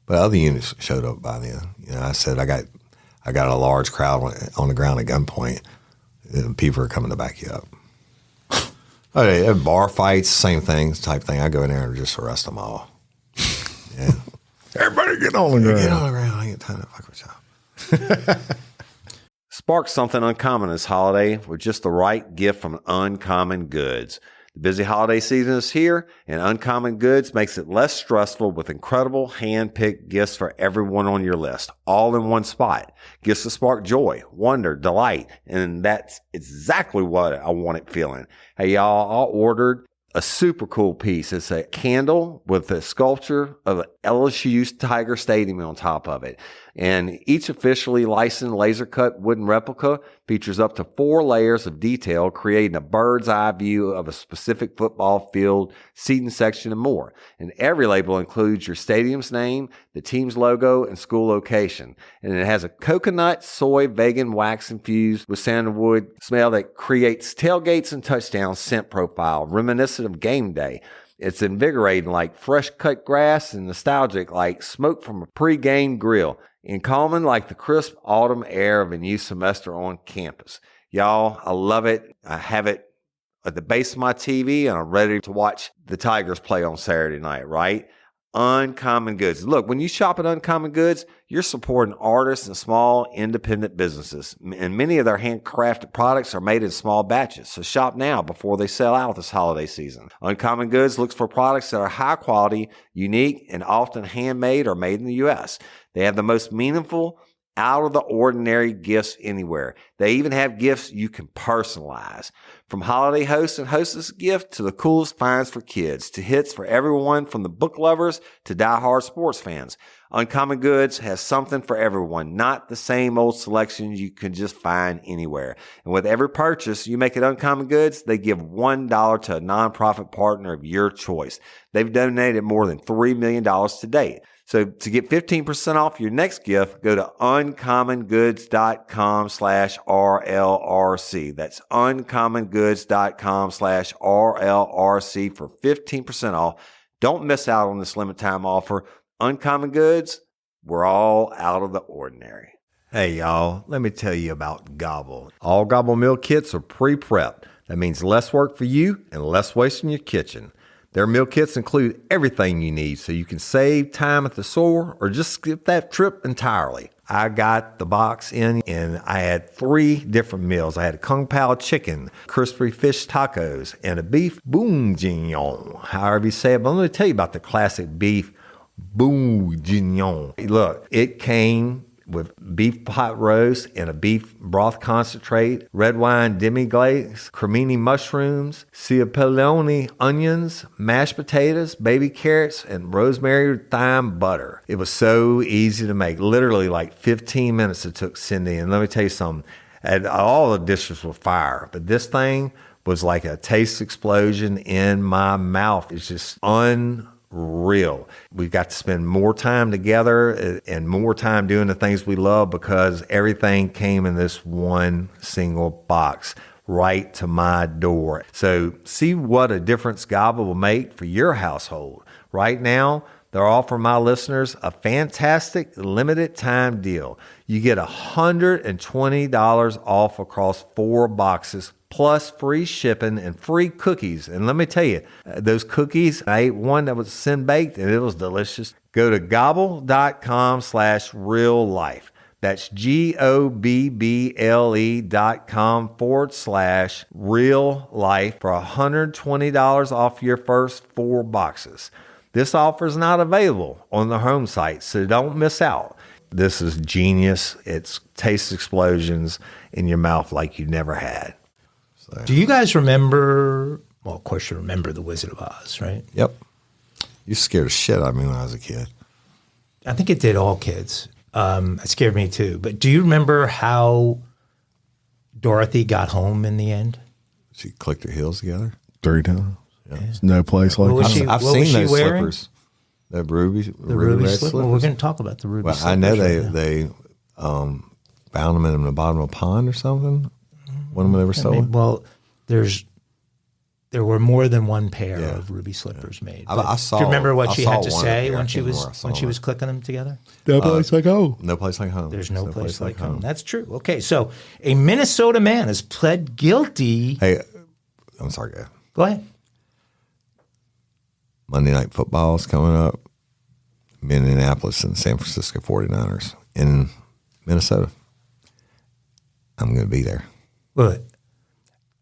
But other units showed up by then. I said I got a large crowd on the ground at gunpoint. And people are coming to back you up. Okay, bar fights, same thing, type thing. I go in there and just arrest them all. Yeah. Everybody get on the ground. Get on the ground. I ain't got time to fuck with y'all. Spark something uncommon this holiday with just the right gift from Uncommon Goods. The busy holiday season is here, and Uncommon Goods makes it less stressful with incredible hand-picked gifts for everyone on your list, all in one spot. Gifts that spark joy, wonder, delight, and that's exactly what I wanted feeling. Hey, y'all, I ordered a super cool piece. It's a candle with a sculpture of LSU's Tiger Stadium on top of it. And each officially licensed laser cut wooden replica features up to 4 layers of detail, creating a bird's eye view of a specific football field, seating section, and more. And every label includes your stadium's name, the team's logo, and school location. And it has a coconut, soy, vegan wax infused with sandalwood smell that creates tailgates and touchdowns scent profile, reminiscent of game day. It's invigorating like fresh cut grass and nostalgic like smoke from a pre-game grill. in common like the crisp autumn air of a new semester on campus. Y'all, I love it. I have it at the base of my TV, and I'm ready to watch the Tigers play on Saturday night, right? Uncommon Goods. Look, when you shop at Uncommon Goods, you're supporting artists and small independent businesses. And many of their handcrafted products are made in small batches. So shop now before they sell out this holiday season. Uncommon Goods looks for products that are high quality, unique, and often handmade or made in the U.S. They have the most meaningful, out of the ordinary gifts anywhere. They even have gifts you can personalize. From holiday hosts and hostess gift to the coolest finds for kids, to hits for everyone from the book lovers to diehard sports fans. Uncommon Goods has something for everyone, not the same old selections you can just find anywhere. And with every purchase you make at Uncommon Goods, they give $1 to a nonprofit partner of your choice. They've donated more than $3 million to date. So to get 15% off your next gift, go to uncommongoods.com/RLRC. That's uncommongoods.com/RLRC for 15% off. Don't miss out on this limited time offer. Uncommon Goods, we're all out of the ordinary. Hey, y'all, let me tell you about Gobble. All Gobble meal kits are pre-prepped. That means less work for you and less waste in your kitchen. Their meal kits include everything you need so you can save time at the store or just skip that trip entirely. I got the box in and I had 3 different meals. I had a Kung Pao chicken, crispy fish tacos, and a beef bourguignon, however you say it. But let me tell you about the classic beef bourguignon. Look, it came with beef pot roast and a beef broth concentrate, red wine demi-glaze, cremini mushrooms, cipollone onions, mashed potatoes, baby carrots, and rosemary thyme butter. It was so easy to make. Literally like 15 minutes it took Cindy. And let me tell you something, and all the dishes were fire, but this thing was like a taste explosion in my mouth. It's just unreal. We got to spend more time together and more time doing the things we love because everything came in this one single box right to my door. So see what a difference Gobble will make for your household. Right now, they're offering my listeners a fantastic limited time deal. You get $120 off across 4 boxes plus free shipping and free cookies. And let me tell you, those cookies, I ate one that was sin baked and it was delicious. Go to gobble.com/real life. That's GOBBLE.com/real life for $120 off your first 4 boxes. This offer is not available on the home site, so don't miss out. This is genius. It's taste explosions in your mouth like you never had. So. Do you guys remember, well, of course you remember The Wizard of Oz, right? Yep. You scared the shit out of me when I was a kid. I think it did all kids. It scared me too. But do you remember how Dorothy got home in the end? She clicked her heels together 3 times. Yeah. There's no place like that. I've seen those slippers. The ruby red slipper. Well, we're going to talk about the ruby slippers. I know they found them in the bottom of a pond or something. One of them ever sold. Well, there were more than one pair of ruby slippers made. I saw. Do you remember what she had to say when she was clicking them together? No place like home. No place like home. There's no place like home. That's true. Okay, so a Minnesota man has pled guilty. Hey, I'm sorry, guy. Go ahead. Monday Night Football is coming up. Minneapolis and San Francisco 49ers in Minnesota. I'm going to be there. Good.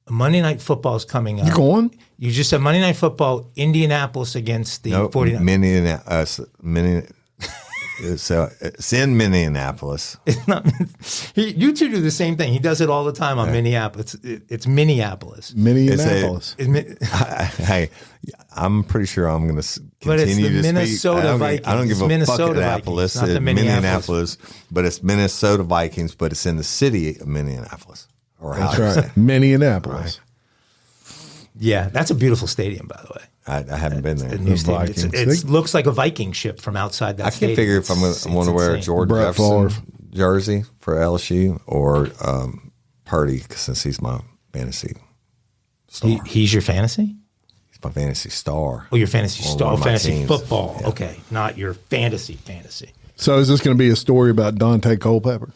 Monday Night Football is coming up. You going? You just said Monday Night Football, Indianapolis against the 49ers. It's in Minneapolis. It's not. You two do the same thing. He does it all the time on Minneapolis. It's Minneapolis. Minneapolis. Hey, I'm pretty sure I'm going to continue but it's the to Minnesota speak. Vikings. I don't give a Minnesota fuck Minneapolis. Vikings, not the Minneapolis, but it's Minnesota Vikings, but it's in the city of Minneapolis. Or That's right. Minneapolis. Right. Yeah, that's a beautiful stadium, by the way. I haven't been there. It looks like a Viking ship from outside that stadium. I can't figure if I'm going to wear a George Jefferson jersey for LSU or Purdy, since he's my fantasy star. He's your fantasy? He's my fantasy star. Oh, your fantasy star. Fantasy teams. football. Yeah. Okay, not your fantasy. So is this going to be a story about Dante Culpepper?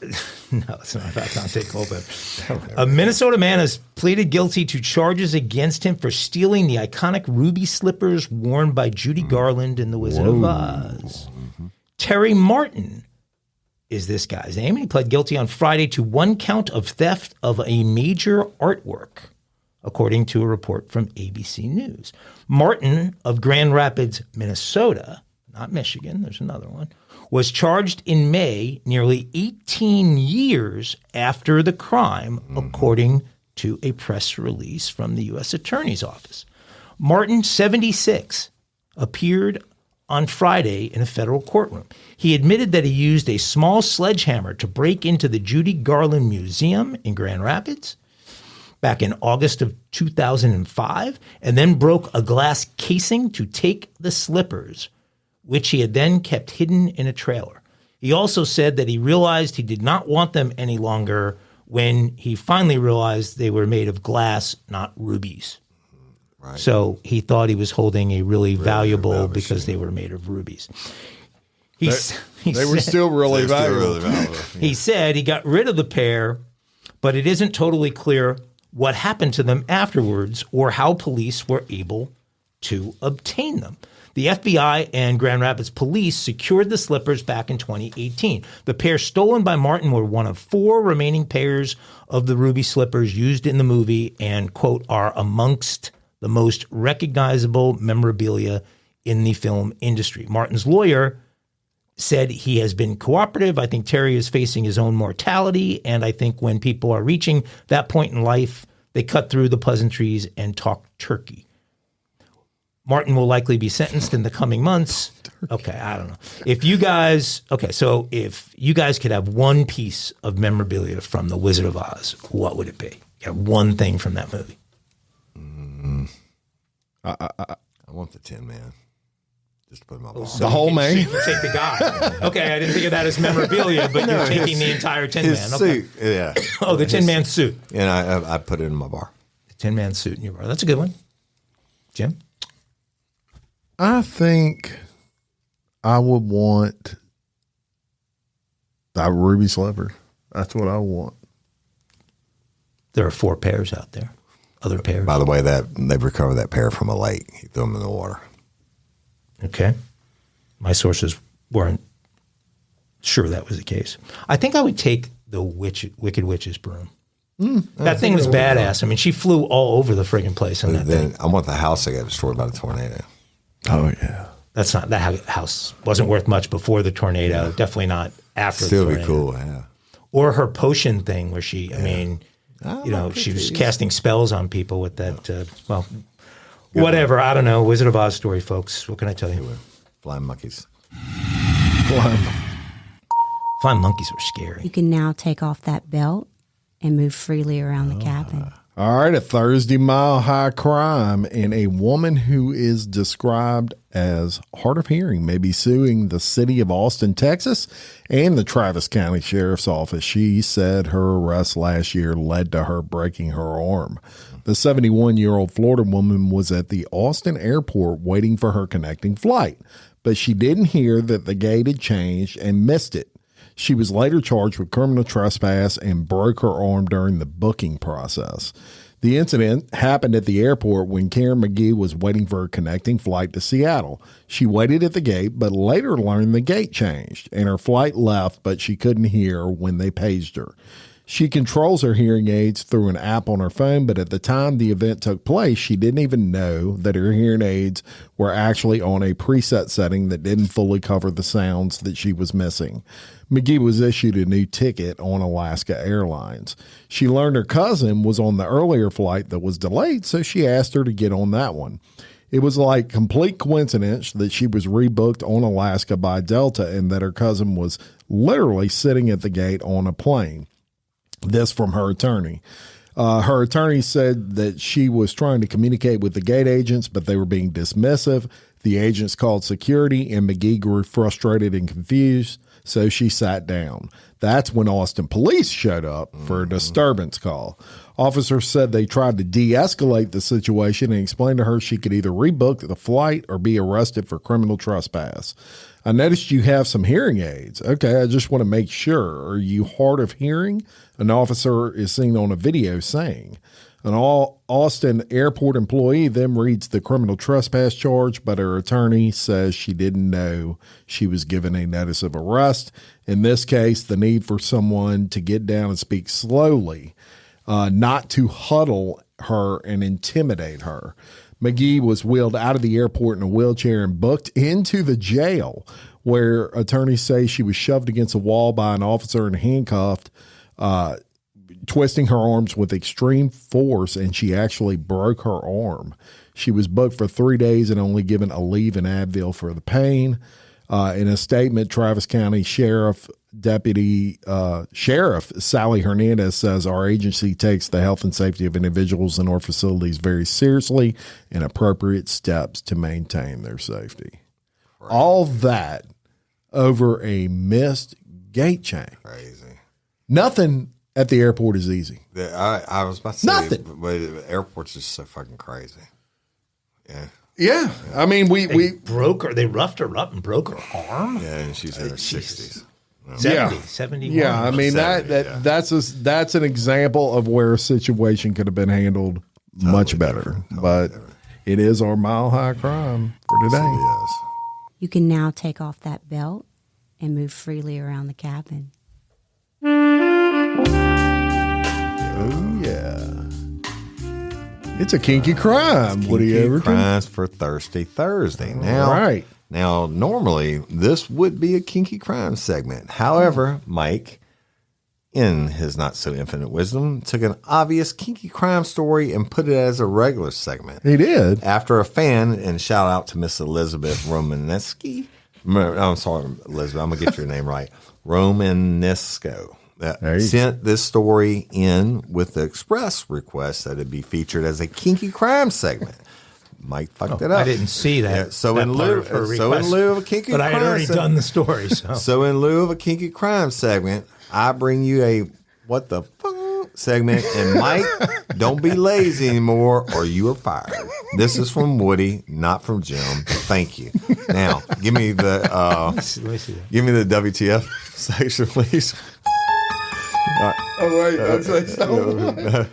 No, it's not about Dante Culpepper. A Minnesota man has pleaded guilty to charges against him for stealing the iconic ruby slippers worn by Judy Garland in The Wizard of Oz. Terry Martin is this guy's name. He pled guilty on Friday to one count of theft of a major artwork, according to a report from ABC News. Martin of Grand Rapids, Minnesota, not Michigan, there's another one, was charged in May, nearly 18 years after the crime, according to a press release from the U.S. Attorney's Office. Martin, 76, appeared on Friday in a federal courtroom. He admitted that he used a small sledgehammer to break into the Judy Garland Museum in Grand Rapids back in August of 2005, and then broke a glass casing to take the slippers, which he had then kept hidden in a trailer. He also said that he realized he did not want them any longer when he finally realized they were made of glass, not rubies. Right. So he thought he was holding a really valuable because they were made of rubies. They were still really valuable. He said he got rid of the pair, but it isn't totally clear what happened to them afterwards or how police were able to obtain them. The FBI and Grand Rapids police secured the slippers back in 2018. The pair stolen by Martin were one of 4 remaining pairs of the ruby slippers used in the movie and, quote, are amongst the most recognizable memorabilia in the film industry. Martin's lawyer said he has been cooperative. I think Terry is facing his own mortality, and I think when people are reaching that point in life, they cut through the pleasantries and talk turkey. Martin will likely be sentenced in the coming months. Okay, I don't know. If you guys could have one piece of memorabilia from The Wizard of Oz, what would it be? You have one thing from that movie. I want the Tin Man. Just to put him on So the whole man? You take the guy. Okay, I didn't think of that as memorabilia, but you're taking the entire Tin his Man. Okay. suit, yeah. Oh, the Tin Man suit. And I put it in my bar. The Tin Man suit in your bar. That's a good one. Jim? I think I would want that ruby slipper. That's what I want. There are 4 pairs out there. Other pairs. By the way, that they've recovered that pair from a lake. He threw them in the water. Okay. My sources weren't sure that was the case. I think I would take the Wicked Witch's broom. That thing was badass. I mean, she flew all over the friggin' place on that thing. I want the house that got destroyed by the tornado. Oh, yeah. That house wasn't worth much before the tornado. Yeah. Definitely not after the tornado. Still be cool, yeah. Or her potion thing where she, she was casting spells on people with that, whatever. I don't know. Wizard of Oz story, folks. What can I tell you? Flying monkeys. Flying monkeys are scary. You can now take off that belt and move freely around the cabin. All right, a Thursday Mile High crime, and a woman who is described as hard of hearing may be suing the city of Austin, Texas, and the Travis County Sheriff's Office. She said her arrest last year led to her breaking her arm. The 71-year-old Florida woman was at the Austin airport waiting for her connecting flight, but she didn't hear that the gate had changed and missed it. She was later charged with criminal trespass and broke her arm during the booking process. The incident happened at the airport when Karen McGee was waiting for her connecting flight to Seattle. She waited at the gate, but later learned the gate changed, and her flight left, but she couldn't hear when they paged her. She controls her hearing aids through an app on her phone, but at the time the event took place, she didn't even know that her hearing aids were actually on a preset setting that didn't fully cover the sounds that she was missing. McGee was issued a new ticket on Alaska Airlines. She learned her cousin was on the earlier flight that was delayed, so she asked her to get on that one. It was like complete coincidence that she was rebooked on Alaska by Delta and that her cousin was literally sitting at the gate on a plane. This from her attorney. Her attorney said that she was trying to communicate with the gate agents, but they were being dismissive. The agents called security, and McGee grew frustrated and confused, so she sat down. That's when Austin police showed up for a disturbance call. Officers said they tried to de-escalate the situation and explained to her she could either rebook the flight or be arrested for criminal trespass. I noticed you have some hearing aids. Okay, I just want to make sure. Are you hard of hearing? An officer is seen on a video saying. An Austin airport employee then reads the criminal trespass charge, but her attorney says she didn't know she was given a notice of arrest. In this case, the need for someone to get down and speak slowly, not to huddle her and intimidate her. McGee was wheeled out of the airport in a wheelchair and booked into the jail, where attorneys say she was shoved against a wall by an officer and handcuffed, twisting her arms with extreme force, and she actually broke her arm. She was booked for 3 days and only given a leave and Advil for the pain. In a statement, Travis County Sheriff Sally Hernandez says our agency takes the health and safety of individuals in our facilities very seriously and appropriate steps to maintain their safety. Right. All that over a missed gate change. Crazy. Nothing at the airport is easy. I was about to say, nothing. But the airport's just so fucking crazy. Yeah. Yeah. I mean, we broke her. They roughed her up and broke her arm. Yeah, and she's in her 60s. 71. Yeah, I mean 70, that's an example of where a situation could have been handled much better. But it is our mile high crime for today. Yes. You can now take off that belt and move freely around the cabin. Oh yeah. It's a kinky crime. What do you ever crimes for Thirsty Thursday. Now, normally this would be a kinky crime segment. However, Mike, in his not so infinite wisdom, took an obvious kinky crime story and put it as a regular segment. He did. After a fan, and shout out to Miss Elizabeth Romanesky. I'm sorry, Elizabeth, I'm going to get your name right. Romanesco. Sent this story in with the express request that it be featured as a kinky crime segment. Mike fucked it up. I didn't see that. Yeah, so in lieu of a kinky crime, but I had already done the story. So in lieu of a kinky crime segment, I bring you a what the fuck segment, and Mike, don't be lazy anymore, or you are fired. This is from Woody, not from Jim. Thank you. Now, give me the WTF section, please. Oh wait, let's say something.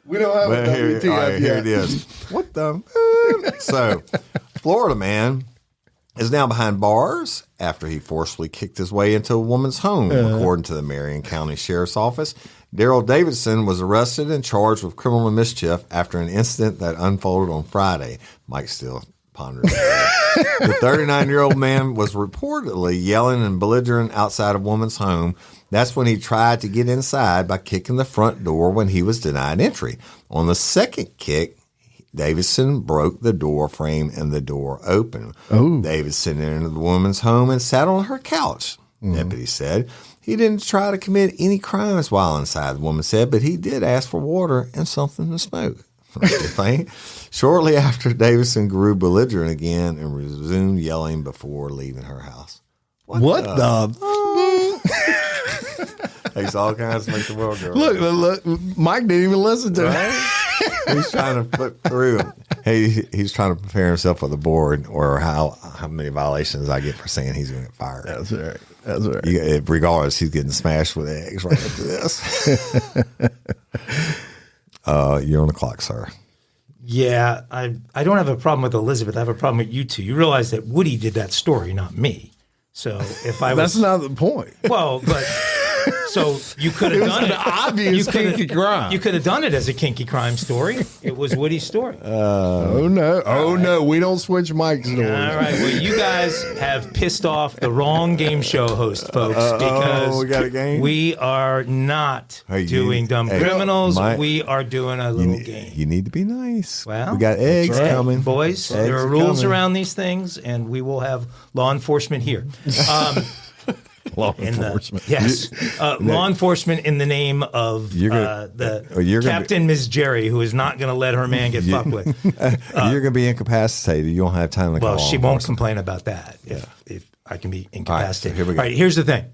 We don't have a WTF yet. Here it is. What the? So, Florida man is now behind bars after he forcefully kicked his way into a woman's home, according to the Marion County Sheriff's Office. Daryl Davidson was arrested and charged with criminal mischief after an incident that unfolded on Friday. Mike still pondering. The 39-year-old man was reportedly yelling and belligerent outside a woman's home. That's when he tried to get inside by kicking the front door when he was denied entry. On the second kick, Davidson broke the door frame and the door opened. Oh. Davidson entered the woman's home and sat on her couch, deputy said. He didn't try to commit any crimes while inside, the woman said, but he did ask for water and something to smoke. Shortly after, Davidson grew belligerent again and resumed yelling before leaving her house. What the? Takes all kinds to make the world go. Look, Mike didn't even listen to it. He's trying to flip through. He's trying to prepare himself for the board, or how many violations I get for saying he's going to get fired. That's right. That's right. Regardless, he's getting smashed with eggs right after this. You're on the clock, sir. Yeah, I don't have a problem with Elizabeth. I have a problem with you two. You realize that Woody did that story, not me. So if I was, that's not the point. Well, but so you could have done it. Obvious kinky crime. You could have done it as a kinky crime story. It was Woody's story. Oh no, we don't switch Mike's stories. All right, well, you guys have pissed off the wrong game show host, folks, because we got a game. We are not doing dumb criminals. We are doing a little game. You need to be nice. Well, we got eggs coming, boys. There are rules around these things, and we will have law enforcement here. Law enforcement. Yes. Law enforcement in the name of Captain Ms. Jerry, who is not going to let her man get fucked with. You're going to be incapacitated. You don't have time to call. Well, she won't complain about that if I can be incapacitated. All right, here's the thing.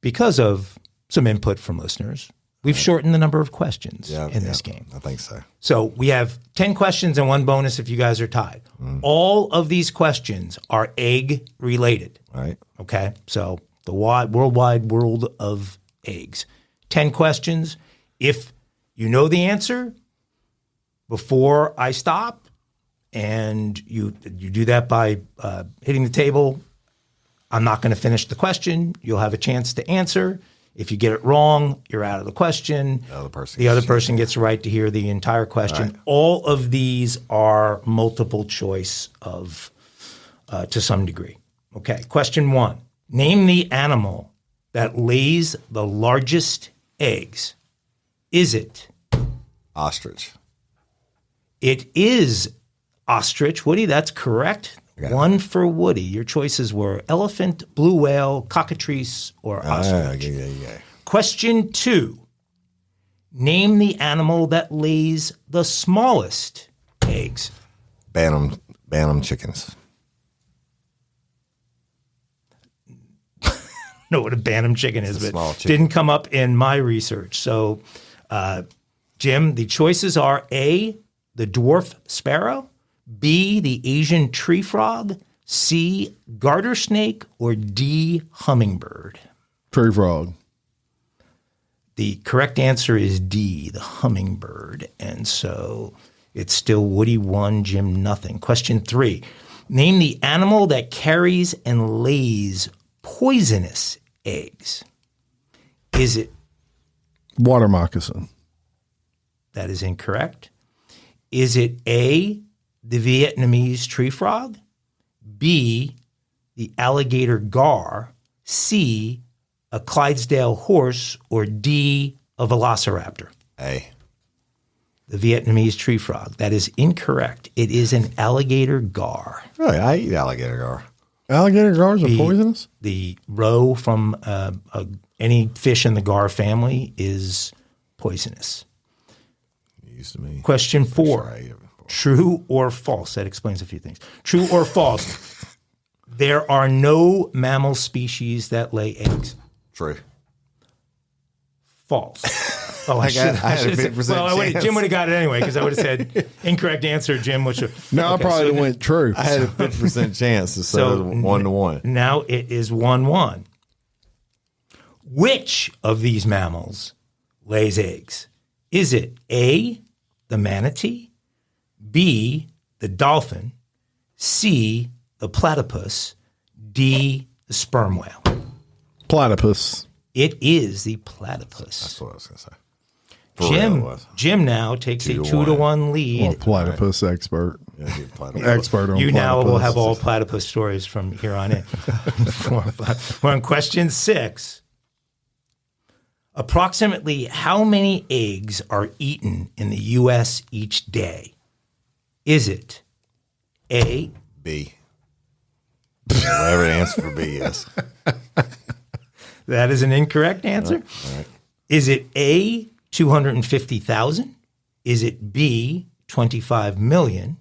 Because of some input from listeners, we've shortened the number of questions in this game. I think so. So we have 10 questions and 1 bonus if you guys are tied. All of these questions are egg related. All right. Okay. So the worldwide world of eggs. 10 questions. If you know the answer before I stop, and you do that by hitting the table, I'm not going to finish the question. You'll have a chance to answer. If you get it wrong, you're out of the question. The other person gets the right to hear the entire question. All of these are multiple choice of to some degree. Okay, question 1. Name the animal that lays the largest eggs. Is it? Ostrich. It is ostrich. Woody, that's correct. 1 for Woody. Your choices were elephant, blue whale, cockatrice, or ostrich. Question 2. Name the animal that lays the smallest eggs. Bantam chickens. Know what a bantam chicken is, but chicken. Didn't come up in my research. So, Jim, the choices are A, the dwarf sparrow, B, the Asian tree frog, C, garter snake, or D, hummingbird. Tree frog. The correct answer is D, the hummingbird. And so it's still Woody 1, Jim nothing. Question 3. Name the animal that carries and lays poisonous eggs. Is it? Water moccasin. That is incorrect. Is it A, the Vietnamese tree frog, B, the alligator gar, C, a Clydesdale horse, or D, a velociraptor? A. The Vietnamese tree frog. That is incorrect. It is an alligator gar. Really? I eat alligator gar. Alligator gars are poisonous? The roe from any fish in the gar family is poisonous. Used to me. Question 4. Sure I ate it before. True or false? That explains a few things. True or false? There are no mammal species that lay eggs. True. False. Oh, I had a 50% chance. Jim would have got it anyway because I would have said incorrect answer. Jim would have. No, I probably went true. I had a 50% chance to say 1-1. Now it is 1-1. Which of these mammals lays eggs? Is it A, the manatee, B, the dolphin, C, the platypus, D, the sperm whale? Platypus. It is the platypus. That's what I was going to say. Jim now takes a 2-1 lead. Well, platypus expert. Yeah, Expert on you now platypus. will have all platypus stories from here on in. We're on question 6. Approximately how many eggs are eaten in the U.S. each day? Is it A? B. Whatever the answer for B is. That is an incorrect answer. All right. Is it A, 250,000? Is it B, 25 million?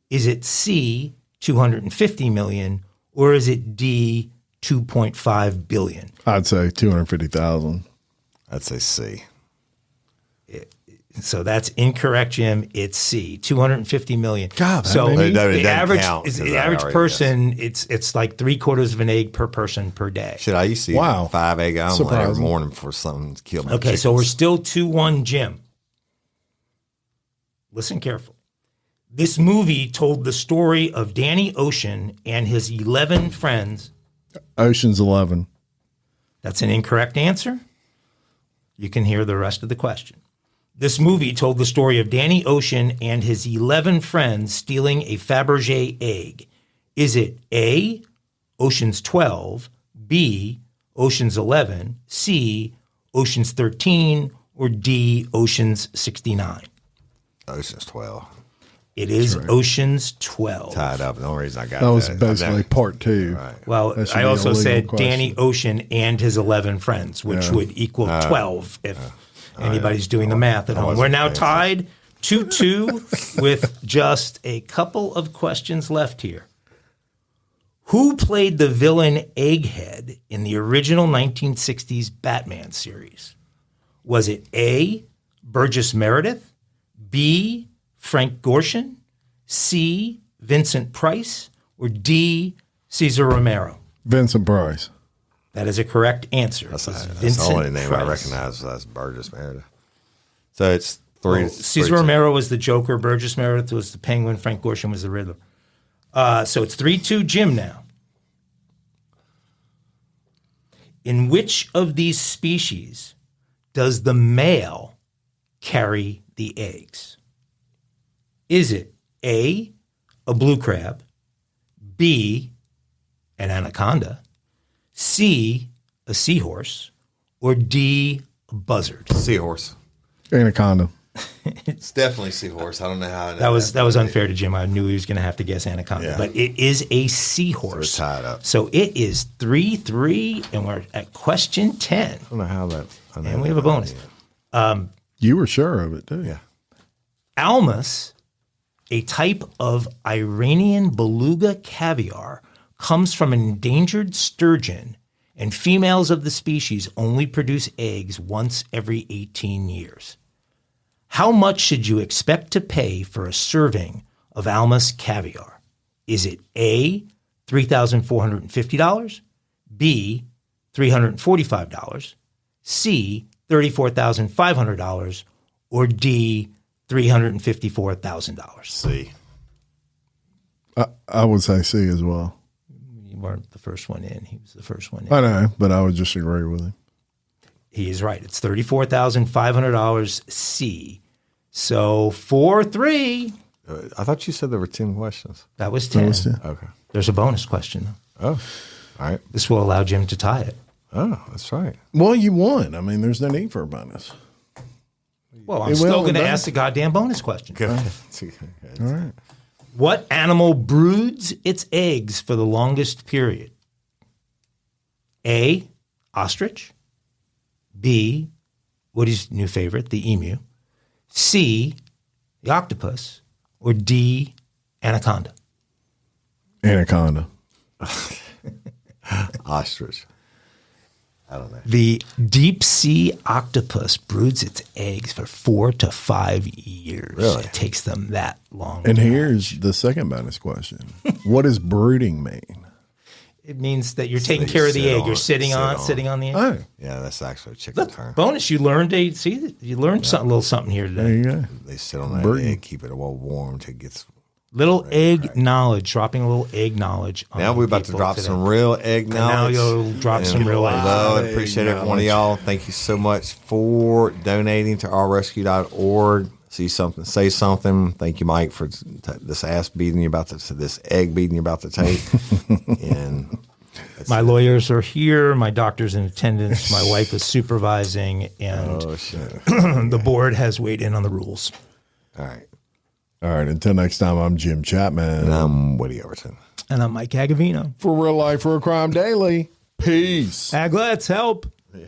Is it C, 250 million? Or is it D, 2.5 billion? I'd say 250,000. I'd say C. So that's incorrect, Jim. It's C, 250 million. God, so the average person, it's like 3/4 of an egg per person per day. Shit, I used to eat 5 egg omelet every morning for something to kill me. Okay, so we're still 2-1, Jim. Listen carefully. This movie told the story of Danny Ocean and his 11 friends. Ocean's 11. That's an incorrect answer. You can hear the rest of the question. This movie told the story of Danny Ocean and his 11 friends stealing a Fabergé egg. Is it A, Ocean's 12, B, Ocean's 11, C, Ocean's 13, or D, Ocean's 69? Ocean's 12. It is Ocean's 12. Tied up. The only reason I got That was basically part 2. Right. Well, That should I be a also legal said question. Danny Ocean and his 11 friends, which would equal 12 if anybody's doing the math at home. We're now tied 2-2 with just a couple of questions left here. Who played the villain Egghead in the original 1960s Batman series? Was it A, Burgess Meredith, B, Frank Gorshin, C, Vincent Price, or D, Cesar Romero? Vincent Price. That is a correct answer. That's the only name I recognize. That's Burgess Meredith. So it's 3. Cesar Romero was the Joker. Burgess Meredith was the Penguin. Frank Gorshin was the Riddler. So it's 3-2 Jim now. In which of these species does the male carry the eggs? Is it A, a blue crab, B, an anaconda, C, a seahorse, or D, a buzzard? Seahorse. Anaconda. It's definitely seahorse. I don't know how. I know That was unfair to Jim. I knew he was going to have to guess anaconda, but it is a seahorse. So we're tied up. So it is 3-3, and we're at question 10. I don't know how that. And we have a bonus. You were sure of it, too. Yeah. Almus, a type of Iranian beluga caviar, comes from an endangered sturgeon, and females of the species only produce eggs once every 18 years. How much should you expect to pay for a serving of Almus caviar? Is it A, $3,450, B, $345, C, $34,500, or D, $354,000? C. I would say C as well. You weren't the first one in. He was the first one in. I know, but I would just agree with him. He is right. It's $34,500 C. So 4-3. I thought you said there were 10 questions. That was 10. Okay. There's a bonus question, though. Oh, all right. This will allow Jim to tie it. Oh, that's right. Well, you won. I mean, there's no need for a bonus. Well, I'm Hey, still well going to done. ask the goddamn bonus question. Good. All right. What animal broods its eggs for the longest period? A, ostrich. B, Woody's new favorite, the emu. C, the octopus. Or D, anaconda. Anaconda. Ostrich. I don't know. The deep sea octopus broods its eggs for 4 to 5 years. Really? It takes them that long. And here's the second bonus question. What does brooding mean? It means that you're So taking you care of the sit egg. on You're it, sitting sit on on the egg. Oh, Yeah, that's actually a chicken Look, term. bonus. You learned a little something here there today. you go. They sit on that Brooding. egg, keep it well warm till it gets. Little egg knowledge. Dropping a little egg knowledge. Now on we're about to people drop today. some real egg knowledge. now you'll drop some real egg. Love and appreciate every one of y'all. Thank you so much for donating to rrescue.org. See something, say something. Thank you, Mike, for this ass beating you about this egg beating you about to take. And My lawyers are here. My doctor's in attendance. My wife is supervising, and oh shit! the board has weighed in on the rules. All right, All right. Until next time, I'm Jim Chapman. and I'm Woody Overton. And I'm Mike Agovino. For Real Life, Real Crime Daily. Peace. Ag, let's help. Yeah.